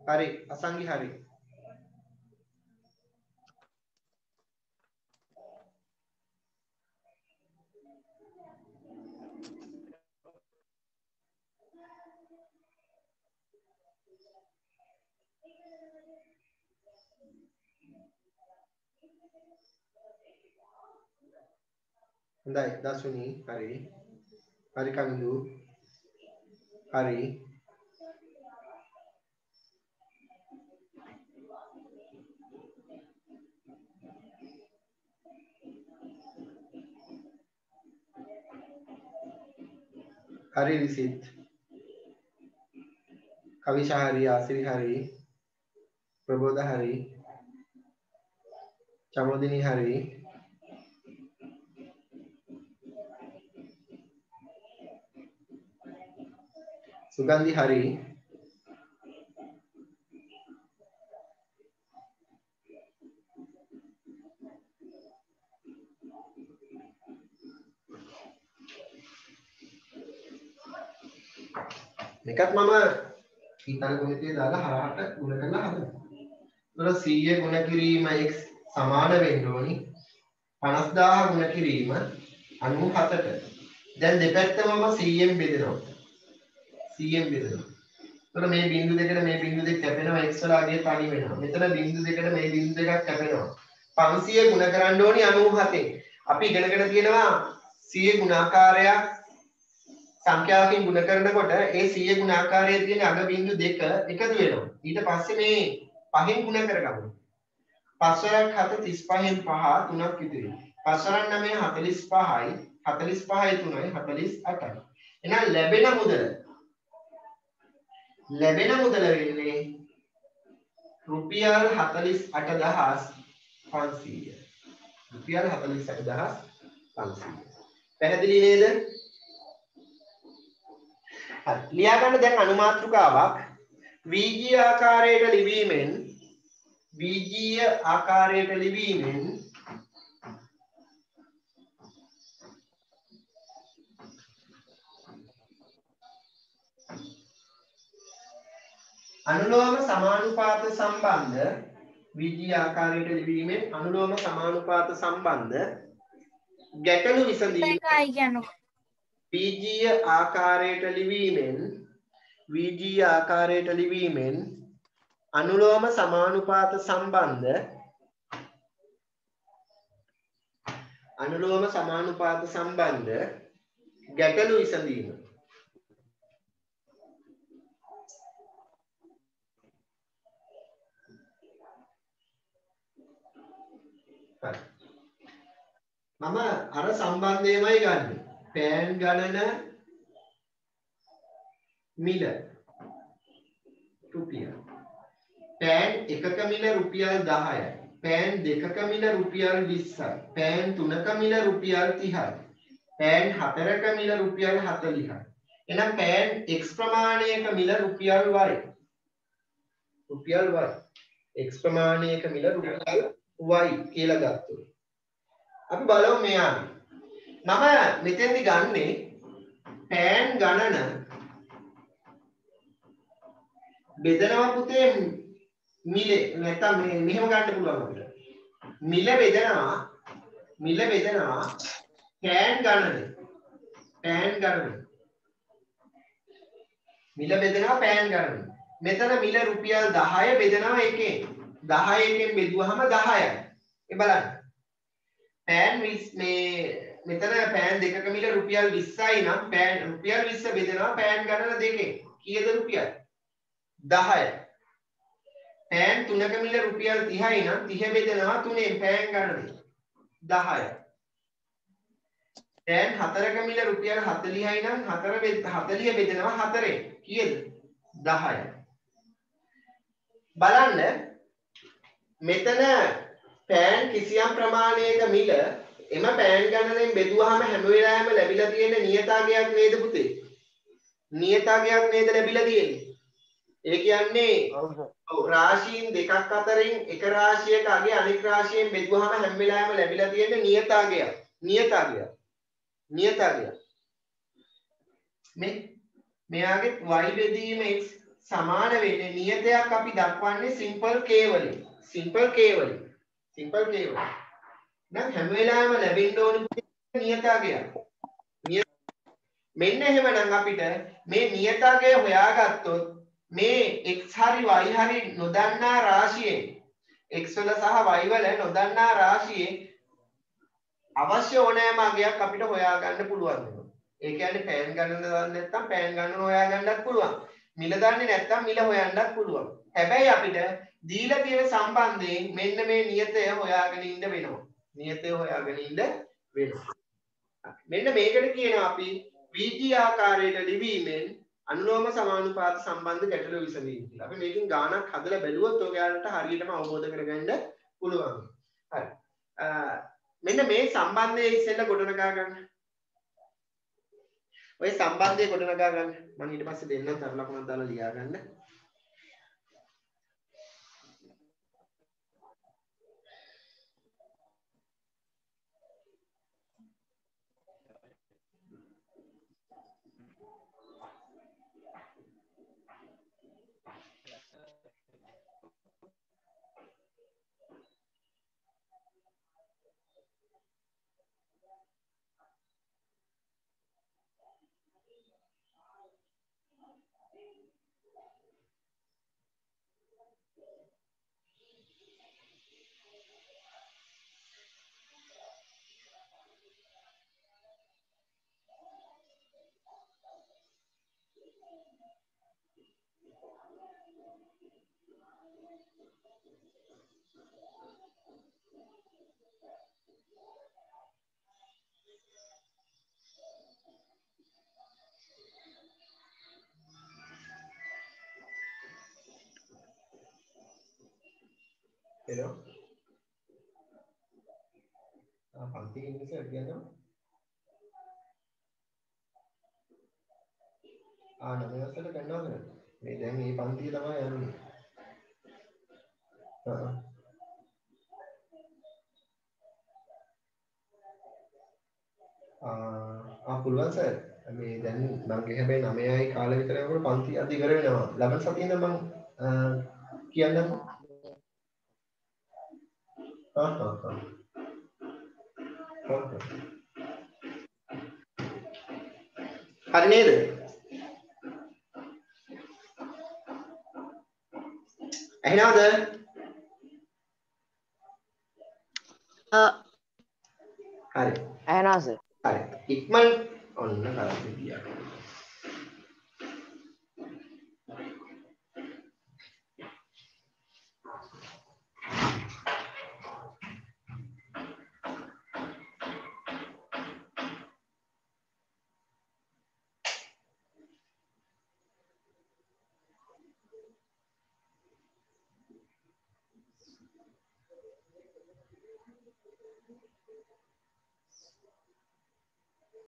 හරි අසංගි හරි හොඳයි දසුනි හරි හරි කමිඳු හරි हरी विसित कविशा हरी आसिरी हरी प्रबोध हरी චමෝදිනී හරි. සුගන්ධි හරි. මේකත් මම ඊතර ගුණිතය දාලා හරහට ගුණ කරලා හදනවා. ඒතර 100 ගුණ කිරීම x සමාන වෙන්න ඕනි 50000 ගුණ කිරීම 97ට. දැන් දෙපැත්තම මම 100ෙන් බෙදනවා. 100ෙන් බෙදනවා. එතකොට මේ බිංදු දෙකට මේ බිංදු දෙක කැපෙනවා x වල අගය තනි වෙනවා. මෙතන බිංදු දෙකට මේ බිංදු දෙකක් කැපෙනවා. 500 ගුණ කරන්න ඕනි 97ෙන්. අපි ඉගෙනගෙන තියෙනවා 100 ගුණාකාරයක් සංඛ්‍යාවකින් ගුණ කරනකොට ඒ 100 ගුණාකාරයේ තියෙන අග බිංදු දෙක එකතු වෙනවා. ඊට පස්සේ මේ 5න් ගුණ කරගමු. 5 වරක් 7 35න් 5 3ක් ඉතිරි. 5 වරක් 9 45යි 45යි 3යි 48යි. එහෙනම් ලැබෙන මුදල වෙන්නේ රුපියල් 48500. රුපියල් 48500. පැහැදිලි නේද? හරි. ලියා ගන්න දැන් අනුමාත්‍රිකාවක් වීජීය ආකාරයට ලිවීමෙන් අනුලෝම සමානුපාත සම්බන්ධ වීජීය ආකාරයට ලිවීමෙන් අනුලෝම සමානුපාත සම්බන්ධ ගැටලු විසඳීම වීජීය ආකාරයට ලිවීමෙන් අනුලෝම සමානුපාත සම්බන්ධ ගැටලු විසඳීම. හරි. මම අර සම්බන්ධයමයි ගන්නෙ. පෑන් ගණන මිල රුපියල්. පෑන් එකක මිල රුපියල් 10යි. පෑන් දෙකක මිල රුපියල් 20යි. පෑන් තුනක මිල රුපියල් 30යි. පෑන් හතරක මිල රුපියල් 40යි. එහෙනම් පෑන් x ප්‍රමාණයක මිල රුපියල් y. x ප්‍රමාණයක මිල රුපියල් y කියලා ගත්තොත්. අපි බලමු මෙයාගේ. මම මෙතෙන්දි ගන්නෙ පෑන් ගණන බෙදනවා පුතේ මිලේ නැත්තම් මෙහෙම ගන්න පුළුවන් අපිට. මිල බෙදනවා පෑන් ගණන. මිල බෙදනවා පෑන් ගණන. මෙතන මිල රුපියල් 10 බෙදනවා එකෙන්. 10 එකෙන් බෙදුවහම 10යි. ඒ බලන්න. පෑන් මෙතන පෑන් දෙකක මිල රුපියල් 20යි නම් පෑන් රුපියල් 20 බෙදනවා පෑන් ගණන දෙකෙන්. කීයද රුපියල්? 10යි. පෑන් තුනක මිල රුපියල් 30යි නම් 30 බෙදනවා 3ෙන් පෑන් ගණන 10යි. පෑන් හතරක මිල රුපියල් 40යි නම් 40 බෙදනවා 4ෙන්. කීයද? 10යි. බලන්න මෙතන පෑන් කිසියම් ප්‍රමාණයක මිල එම පෑන් ගණනෙන් බෙදුවාම හැම වෙලාවෙම ලැබිලා තියෙන නියතාගයක් නේද පුතේ? නියතාගයක් නේද ලැබිලා තියෙන්නේ? ඒ කියන්නේ රාශීන් දෙකක් අතරින් එක රාශියක අගේ අනෙක් රාශියෙන් බෙදුවාම හැම වෙලාවෙම ලැබිලා තියෙන නියතාගයක්. මෙයාගේ y බෙදීම x සමාන වෙන්නේ නියතයක් අපි දක්වන්නේ සිම්පල් k වලින්. දැන් හැම වෙලාවෙම ලැබෙන්න ඕන නියතාගයක්. මෙන්න එහෙමනම් අපිට මේ නියතාගය හොයාගත්තොත් මේ x හරි y හරි නොදන්නා රාශියෙන් x වල සහ y වල නොදන්නා රාශියේ අවශ්‍ය ඕනෑම අගයක් අපිට හොයාගන්න පුළුවන් වෙනවා. ඒ කියන්නේ පෑන් ගණන දන්නේ නැත්නම් පෑන් ගණන හොයාගන්නත් පුළුවන්. මිල දන්නේ නැත්නම් මිල හොයන්නත් පුළුවන්. හැබැයි අපිට දීලා තියෙන සම්බන්ධයෙන් මෙන්න මේ නියතය හොයාගෙන ඉන්න වෙනවා. මෙන්න මේකට කියනවා අපි වීජීය ආකාරයට ලිවීමෙන් අනුලෝම සමානුපාත සම්බන්ධ ගැටලු විසඳීම කියලා. අපි මේකෙන් ගානක් හදලා බැලුවොත් ඔයාලට හරියටම අවබෝධ කරගන්න පුළුවන්. හරි. මෙන්න මේ සම්බන්ධය ඉස්සෙල්ලා ගොඩනගා ගන්න. ඔය සම්බන්ධය ගොඩනගා ගන්න. මම ඊට පස්සේ දෙන්නම් තර ලකුණක් දාලා ලියා ගන්න. Hello. පන්ති ඉන්නේ කියනවා. නවයසට ගන්නවා නේද? මේ දැන් මේ පන්තිය තමයි යන්නේ. පුළුවන් සර්. මේ දැන් මම හැබැයි 9යි කාලේ විතර යනකොට පන්ති අධි ඉවර වෙනවා. ලබන සතියේ නම් මම කියන්නම්කෝ. හරි නේද? ඇහෙනවද? හරි. ඇහෙනවා සර්. හරි. ඉක්මන් ඔන්න කරන්නේ ගියා.